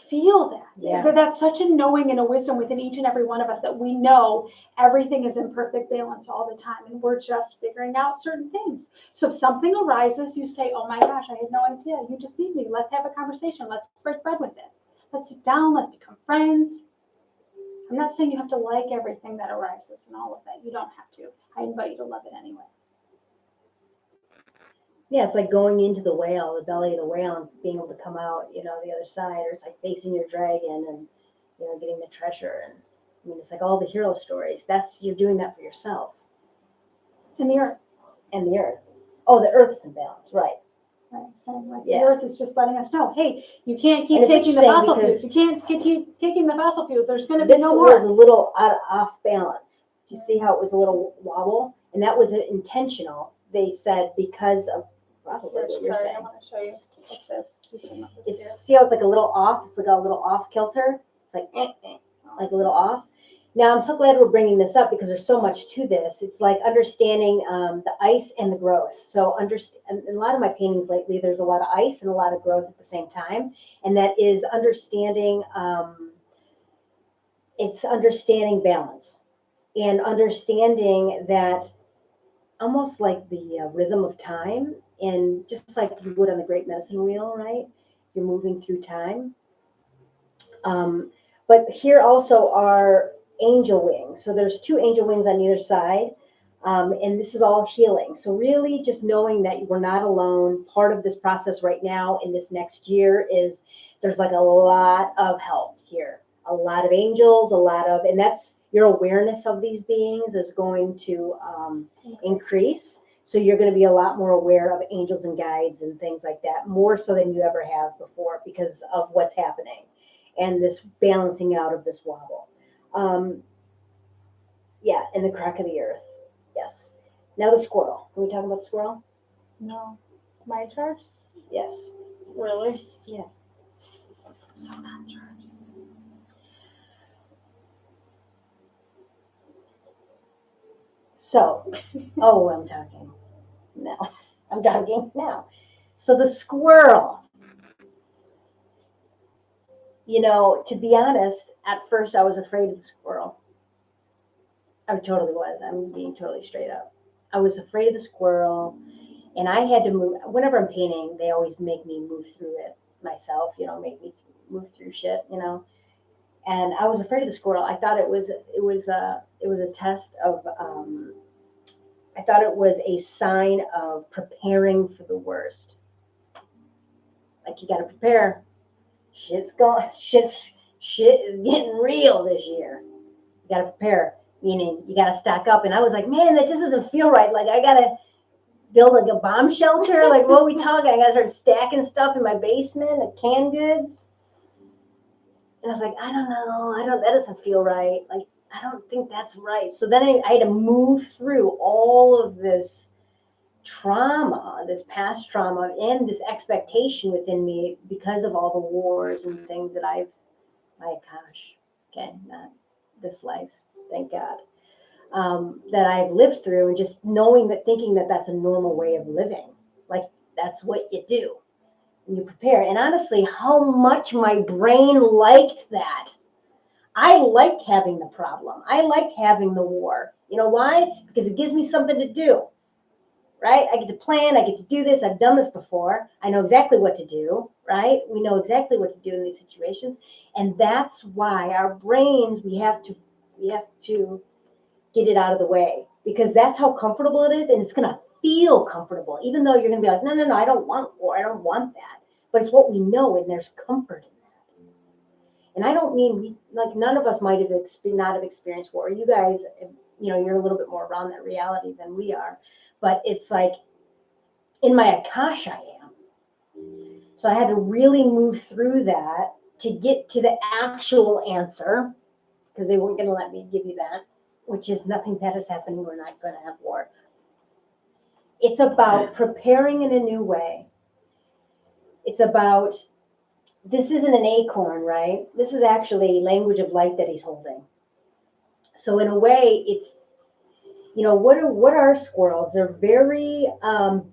Feel that. Yeah. That's such a knowing and a wisdom within each and every one of us that we know everything is in perfect balance all the time and we're just figuring out certain things. So if something arises, you say, oh my gosh, I had no idea. You just need me. Let's have a conversation. Let's break bread with it. Let's sit down. Let's become friends. I'm not saying you have to like everything that arises and all of that. You don't have to. I invite you to love it anyway. Yeah, it's like going into the whale, the belly of the whale, and being able to come out, the other side, or it's like facing your dragon and, getting the treasure. And I mean, it's like all the hero stories. You're doing that for yourself. And the earth. And the earth. Oh, the earth is in balance, right. Right. So like Yeah. the earth is just letting us know, hey, you can't keep And it's taking the interesting fossil because fuels. You can't keep taking the fossil fuels. There's going to be This no was a more. little off balance. Do you see how it was a little wobble? And that was intentional. They said because of probably Here, what you're sorry, saying. I want to show you. What's this? You should know this It's, here. see how it's like a little off? It's like a little off kilter. It's like, like a little off. Now, I'm so glad we're bringing this up because there's so much to this. It's like understanding the ice and the growth. So, and a lot of my paintings lately, there's a lot of ice and a lot of growth at the same time. And that is understanding, it's understanding balance and understanding that almost like the rhythm of time. And just like you would on the Great Medicine Wheel, right? You're moving through time. But here also are angel wings. So there's two angel wings on either side. And this is all healing. So really just knowing that we're not alone. Part of this process right now in this next year is there's like a lot of help here. A lot of angels, and that's your awareness of these beings is going to increase. So you're going to be a lot more aware of angels and guides and things like that, more so than you ever have before because of what's happening and this balancing out of this wobble. Yeah, and the crack of the earth. Yes. Now the squirrel. Can we talk about the squirrel? No. My charge? Yes. Really? Yeah. So not charged. So, oh, I'm talking now. I'm talking now. So the squirrel. You know, to be honest, at first I was afraid of the squirrel. I totally was. I'm being totally straight up. I was afraid of the squirrel, and I had to move. Whenever I'm painting, they always make me move through it myself. You know, make me move through shit. You know, and I was afraid of the squirrel. I thought it was a test of. I thought it was a sign of preparing for the worst. Like you got to prepare. Shit's going. Shit is getting real this year. You got to prepare. Meaning you got to stack up. And I was like, man, that just doesn't feel right. Like I got to build like a bomb shelter. Like what are we talking? I got to start stacking stuff in my basement, like canned goods. And I was like, I don't know. That doesn't feel right. Like, I don't think that's right. So then I had to move through all of this trauma, this past trauma, and this expectation within me because of all the wars and things that my gosh, okay, not this life, thank God. That I've lived through, and just knowing that, thinking that that's a normal way of living, like that's what you do, and you prepare. And honestly, how much my brain liked that. I liked having the problem. I liked having the war. You know why? Because it gives me something to do, right? I get to plan. I get to do this. I've done this before. I know exactly what to do, right? We know exactly what to do in these situations, and that's why our brains we have to get it out of the way because that's how comfortable it is, and it's going to feel comfortable, even though you're going to be like, no, I don't want war, I don't want that. But it's what we know, and there's comfort in that. And I don't mean none of us might have not have experienced war. You guys, you know, you're a little bit more around that reality than we are, but it's like in my Akasha I am. So I had to really move through that to get to the actual answer because they weren't going to let me give you that, which is nothing bad is happening. We're not going to have war. It's about preparing in a new way. It's about, this isn't an acorn, right? This is actually language of light that he's holding. So in a way, it's, you know, what are squirrels? They're very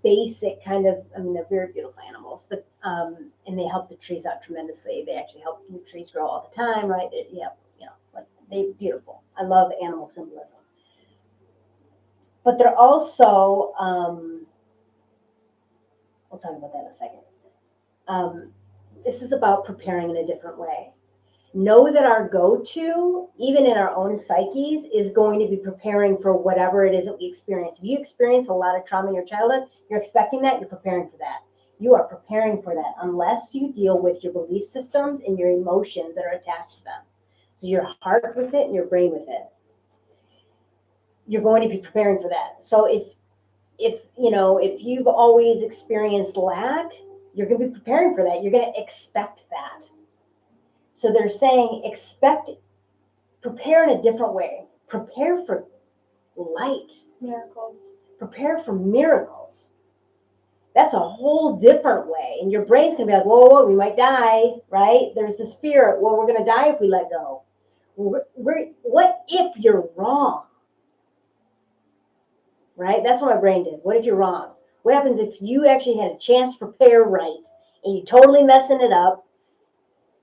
basic kind of, I mean, they're very beautiful animals, but, and they help the trees out tremendously. They actually help the trees grow all the time, right? Yeah, you know, like they're beautiful. I love animal symbolism. But they're also, we'll talk about that in a second. This is about preparing in a different way. Know that our go-to, even in our own psyches, is going to be preparing for whatever it is that we experience. If you experience a lot of trauma in your childhood, you're expecting that, you're preparing for that. You are preparing for that unless you deal with your belief systems and your emotions that are attached to them. So your heart with it and your brain with it. You're going to be preparing for that. So if you know, if you've always experienced lack, you're going to be preparing for that. You're going to expect that. So they're saying prepare in a different way. Prepare for light. Miracles. Prepare for miracles. That's a whole different way. And your brain's going to be like, whoa, whoa, we might die, right? There's this fear, well, we're going to die if we let go. What if you're wrong? Right? That's what my brain did. What if you're wrong? What happens if you actually had a chance to prepare right and you totally messing it up,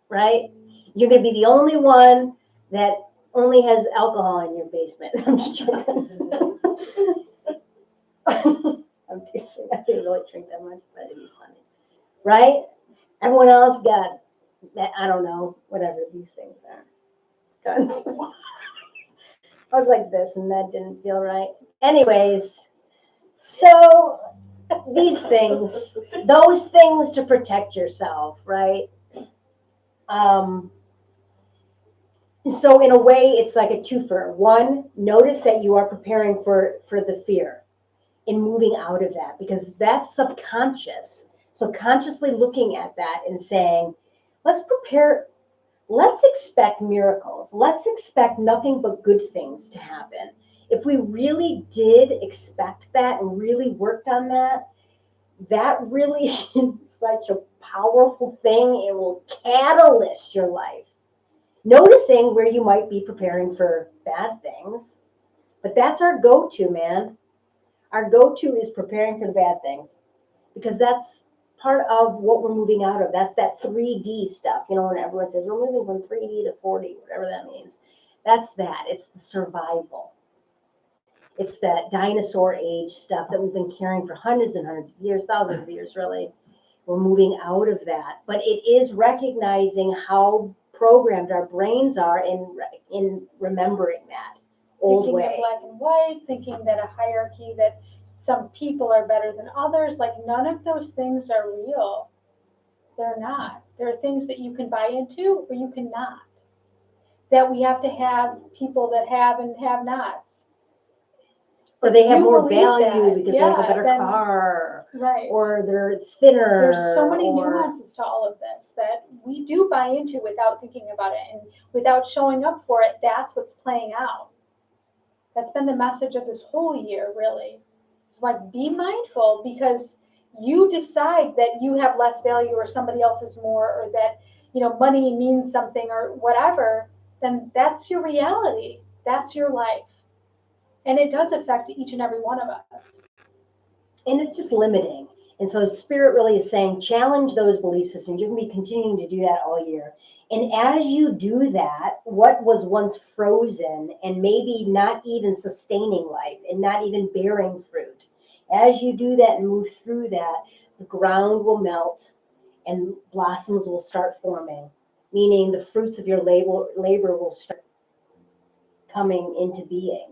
right? You're going to be the only one that only has alcohol in your basement. I'm just joking. I'm teasing. I didn't really drink that much, but it'd be funny. Right? Everyone else got, I don't know, whatever these things are. Guns. I was like this and that didn't feel right. Anyways, so these things, those things to protect yourself, right? So in a way, it's like a twofer. One, notice that you are preparing for the fear and moving out of that, because that's subconscious. So consciously looking at that and saying, let's prepare, let's expect miracles. Let's expect nothing but good things to happen. If we really did expect that and really worked on that, that really is such a powerful thing. It will catalyst your life. Noticing where you might be preparing for bad things. But that's our go-to, man. Our go-to is preparing for the bad things, because that's part of what we're moving out of. That's that 3D stuff. You know, when everyone says we're moving from 3D to 4D, whatever that means. That's that. It's the survival. It's that dinosaur age stuff that we've been carrying for hundreds and hundreds of years, thousands of years, really. We're moving out of that. But it is recognizing how programmed our brains are in remembering that old thinking way. of black and white, thinking that a hierarchy, that some people are better than others, like none of those things are real. They're not. There are things that you can buy into or you cannot. That we have to have people that have and have nots. Or they have You more believe value that, because they have a better then- car. Right. Or they're thinner. There's so many or, nuances to all of this that we do buy into without thinking about it and without showing up for it. That's what's playing out. That's been the message of this whole year, really. It's like, be mindful, because you decide that you have less value or somebody else is more, or that, you know, money means something or whatever, then that's your reality. That's your life. And it does affect each and every one of us. And it's just limiting. And so Spirit really is saying, challenge those belief systems. You're going to be continuing to do that all year. And as you do that, what was once frozen and maybe not even sustaining life and not even bearing fruit, as you do that and move through that, the ground will melt and blossoms will start forming, meaning the fruits of your labor will start coming into being.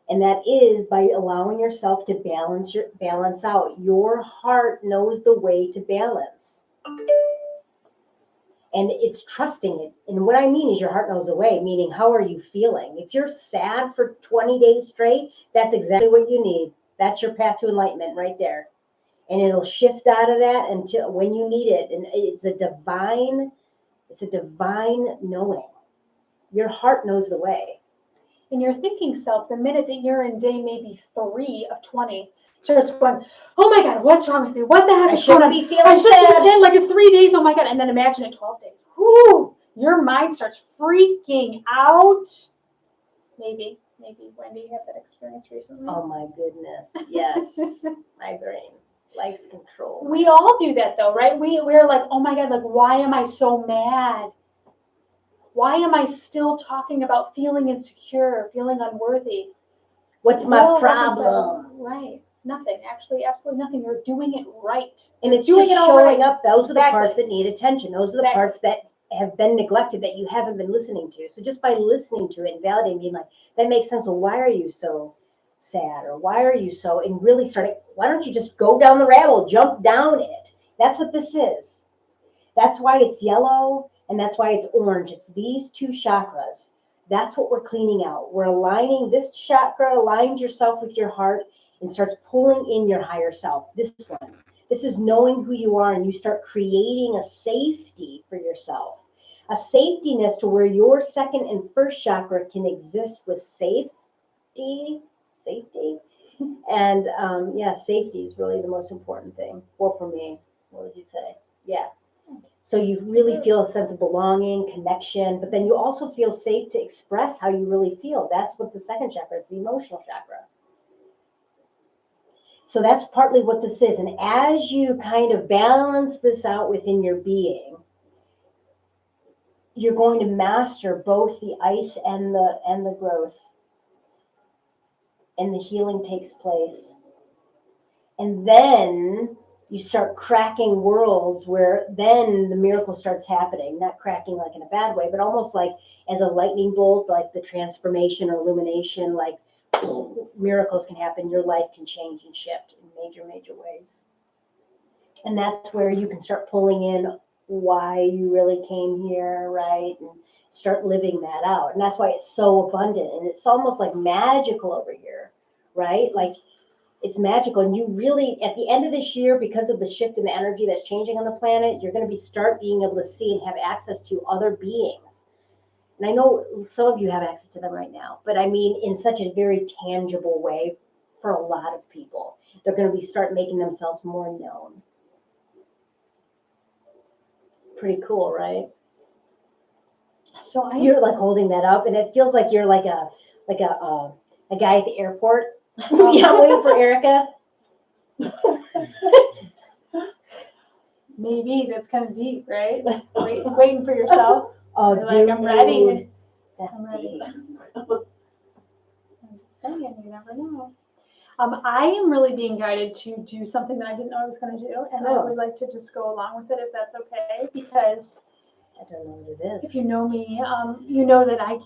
And that is by allowing yourself to balance out. Your heart knows the way to balance. And it's trusting it. And what I mean is your heart knows the way, meaning how are you feeling? If you're sad for 20 days straight, that's exactly what you need. That's your path to enlightenment right there. And it'll shift out of that until when you need it. And it's a divine knowing. Your heart knows the way. In your thinking self, the minute that you're in day maybe 3 of 20, starts going, oh my God, what's wrong with me? What the heck is going on? I shouldn't I shouldn't be be sad like in 3 days. Oh my God. And then imagine it 12 days. Whoo! Your mind starts freaking out. Maybe Wendy, you had that experience recently. Oh my goodness. Yes. My brain likes control. We all do that though, right? We're like, oh my God, like, why am I so mad? Why am I still talking about feeling insecure, feeling unworthy? What's my problem? Right. Nothing. Actually, absolutely nothing. You're doing it right. And it's doing just it all showing right. up. Those are the Exactly. parts that need attention. Those are the parts that have been neglected that you haven't been listening to. So just by listening to it and validating, being like, that makes sense. Well, why are you so sad? Or why are you so, and really starting, why don't you just go down the rabbit hole, jump down it? That's what this is. That's why it's yellow and that's why it's orange. It's these two chakras. That's what we're cleaning out. We're aligning, this chakra aligns yourself with your heart and starts pulling in your higher self. This one. This is knowing who you are, and you start creating a safety for yourself. A safetyness to where your second and first chakra can exist with safety, And yeah, safety is really the most important thing. Well, for me, what would you say? Yeah. So you really feel a sense of belonging, connection, but then you also feel safe to express how you really feel. That's what the second chakra is, the emotional chakra. So that's partly what this is. And as you kind of balance this out within your being, you're going to master both the ice and the growth, and the healing takes place. And then you start cracking worlds where then the miracle starts happening, not cracking like in a bad way, but almost like as a lightning bolt, like the transformation or illumination, like miracles can happen. Your life can change and shift in major, major ways. And that's where you can start pulling in why you really came here, right? And start living that out. And that's why it's so abundant. And it's almost like magical over here, right? Like it's magical. And you really, at the end of this year, because of the shift in the energy that's changing on the planet, you're going to start being able to see and have access to other beings. And I know some of you have access to them right now, but I mean in such a very tangible way for a lot of people. They're going to start making themselves more known. Pretty cool, right? So You're like holding that up, and it feels like you're like a guy at the airport. Yeah, waiting for Erica. maybe that's kind of deep, right? Waiting for yourself. Oh, You're dude, like, I'm ready. That's I'm ready. deep. I'm just saying, you never know. I am really being guided to do something that I didn't know I was going to do, and I would like to just go along with it if that's okay. Because I don't know what it if is. you know me, you know that I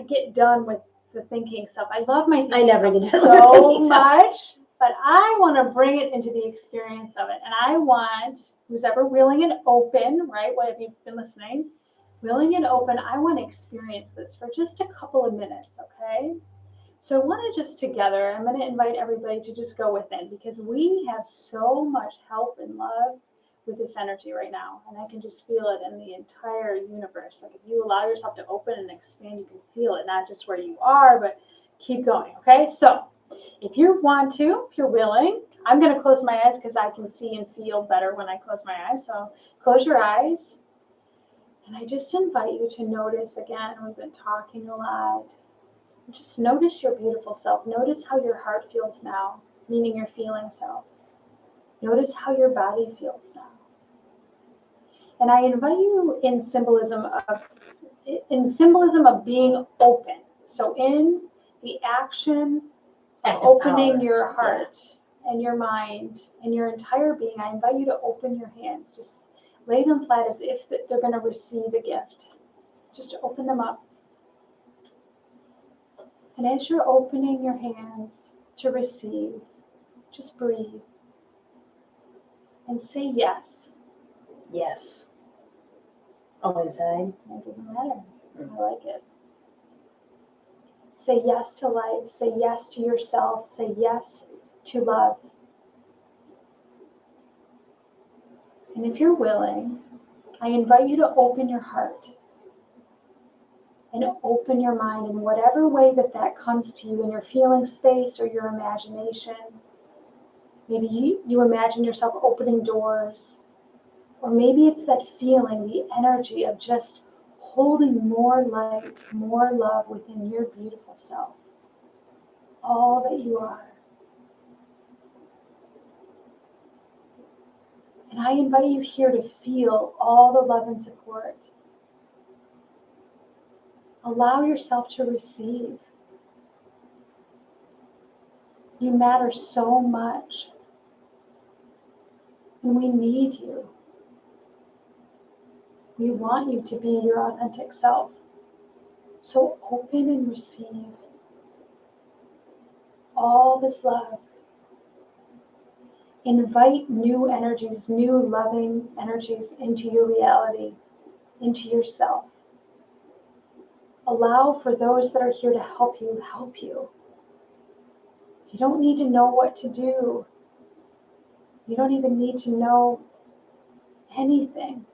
get done with the thinking stuff. I love my thinking never stuff get done with the so thinking stuff. much, but I want to bring it into the experience of it, and I want who's ever willing and open, right? What have you been listening? Willing and open. I want to experience this for just a couple of minutes, okay? So I want to just together, I'm going to invite everybody to just go within because we have so much help and love with this energy right now. And I can just feel it in the entire universe. Like if you allow yourself to open and expand, you can feel it, not just where you are, but keep going. Okay. So if you want to, if you're willing, I'm going to close my eyes because I can see and feel better when I close my eyes. So close your eyes. And I just invite you to notice again, we've been talking a lot. Just notice your beautiful self. Notice how your heart feels now, meaning your feeling self. Notice how your body feels now. And I invite you in symbolism of being open. So in the action of opening your heart and your mind and your entire being, I invite you to open your hands. Just lay them flat as if they're going to receive a gift. Just open them up. And as you're opening your hands to receive, just breathe and say yes. Yes. Oh, inside? It doesn't matter. I like it. Say yes to life. Say yes to yourself. Say yes to love. And if you're willing, I invite you to open your heart and open your mind in whatever way that comes to you in your feeling space or your imagination. Maybe you imagine yourself opening doors, or maybe it's that feeling, the energy of just holding more light, more love within your beautiful self, all that you are. And I invite you here to feel all the love and support. Allow yourself to receive. You matter so much. And we need you. We want you to be your authentic self. So open and receive all this love. Invite new energies, new loving energies into your reality, into yourself. Allow for those that are here to help you, help you. You don't need to know what to do. You don't even need to know anything.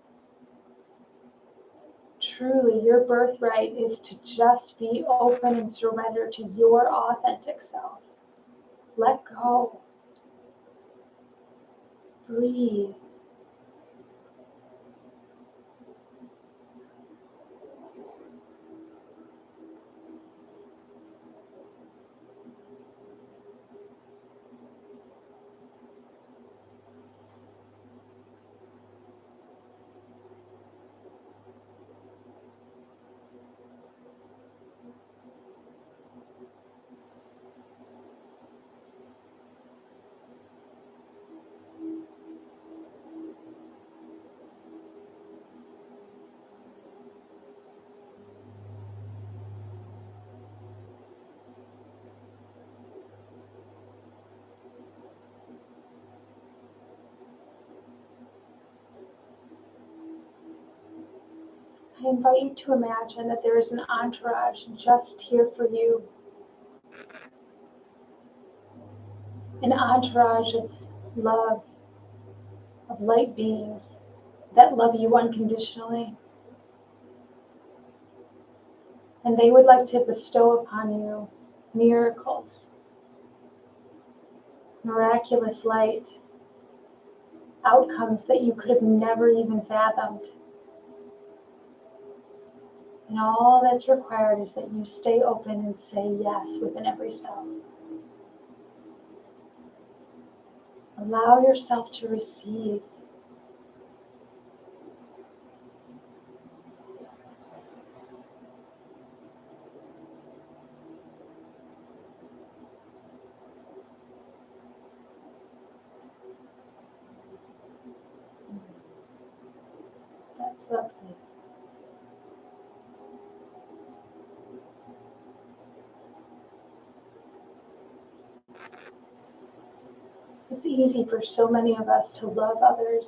Truly, your birthright is to just be open and surrender to your authentic self. Let go. Breathe. I invite you to imagine that there is an entourage just here for you. An entourage of love, of light beings that love you unconditionally. And they would like to bestow upon you miracles, miraculous light, outcomes that you could have never even fathomed. And all that's required is that you stay open and say yes within every cell. Allow yourself to receive. That's lovely. It's easy for so many of us to love others,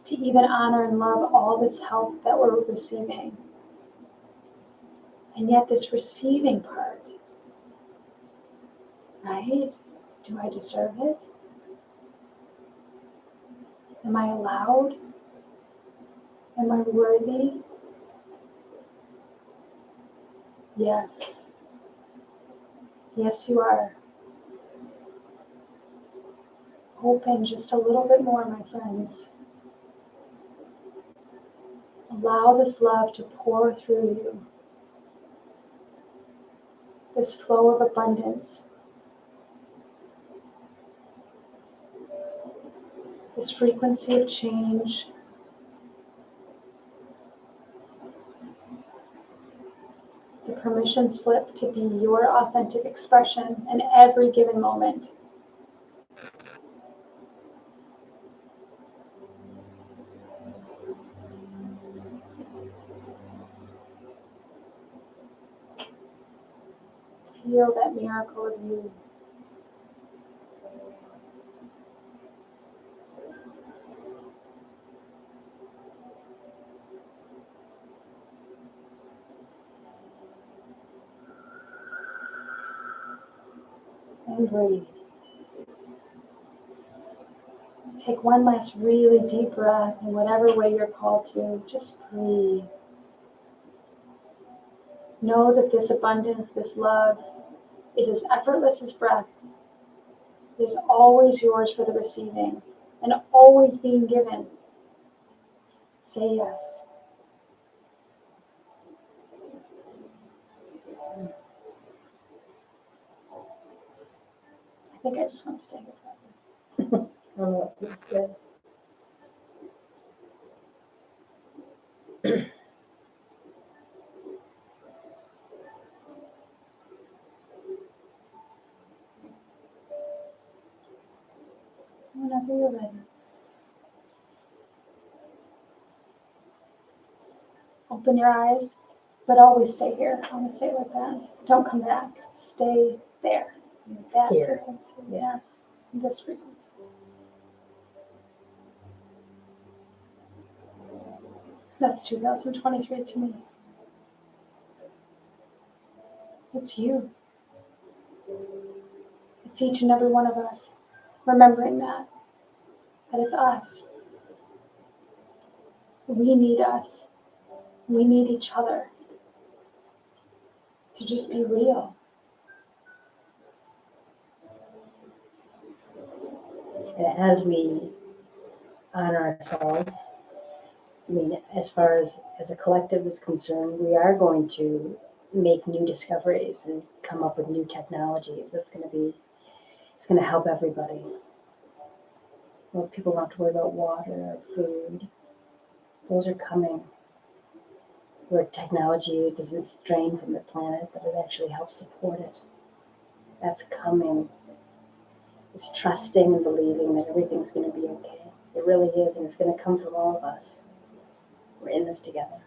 to even honor and love all this help that we're receiving. And yet this receiving part, right? Do I deserve it? Am I allowed? Am I worthy? Yes. Yes, you are. Open just a little bit more, my friends. Allow this love to pour through you. This flow of abundance. This frequency of change. The permission slip to be your authentic expression in every given moment. Feel that miracle of you. And breathe. Take one last really deep breath in whatever way you're called to. Just breathe. Know that this abundance, this love, is as effortless as breath. It is always yours for the receiving and always being given. Say yes. I think I just want to stay here. Oh, that's good. Whenever you're ready. Open your eyes, but always stay here. I'm going to say it like that. Don't come back. Stay there. That Here. frequency. Yeah. Yes. This frequency. That's 2023 to me. It's you. It's each and every one of us. Remembering that it's us. We need us. We need each other to just be real. And as we honor ourselves, I mean, as far as a collective is concerned, we are going to make new discoveries and come up with new technology that's going to be, it's going to help everybody. Well, people don't have to worry about water or food. Those are coming. Where technology doesn't drain from the planet, but it actually helps support it. That's coming. It's trusting and believing that everything's going to be okay. It really is, and it's going to come from all of us. We're in this together.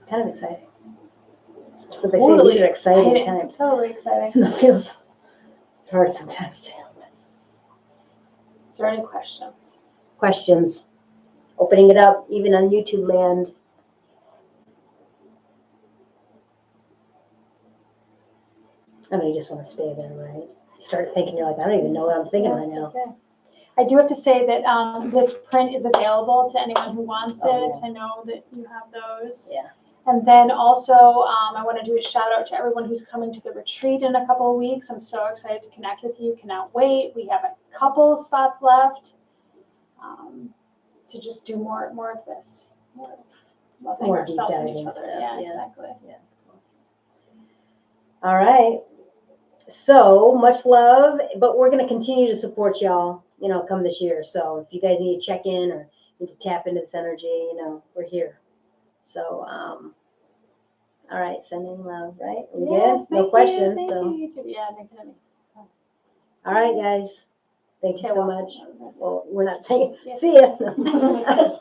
It's kind of exciting. So they say these are exciting times. Totally exciting. It feels, it's hard sometimes too. Is there any questions? Questions? Opening it up, even on YouTube land. I know you just want to stay there, right? You start thinking, you're like, I don't even know what I'm thinking right now. Okay. I do have to say that this print is available to anyone who wants it. Oh, yeah. I know that you have those. Yeah. And then also, I want to do a shout out to everyone who's coming to the retreat in a couple of weeks. I'm so excited to connect with you. Cannot wait. We have a couple spots left to just do more of this. More of loving More deep ourselves and diving each other. stuff, Yeah, yeah. exactly. Yeah. All right. So much love, but we're going to continue to support y'all, come this year. So if you guys need to check in or need to tap into this energy, we're here. So, all right, sending love, right? We Yes, good? No thank questions. you. So, Thank you. Yeah, thank you. all right, guys. Thank you Okay, so well, much. Well, we're not saying Yeah. see ya.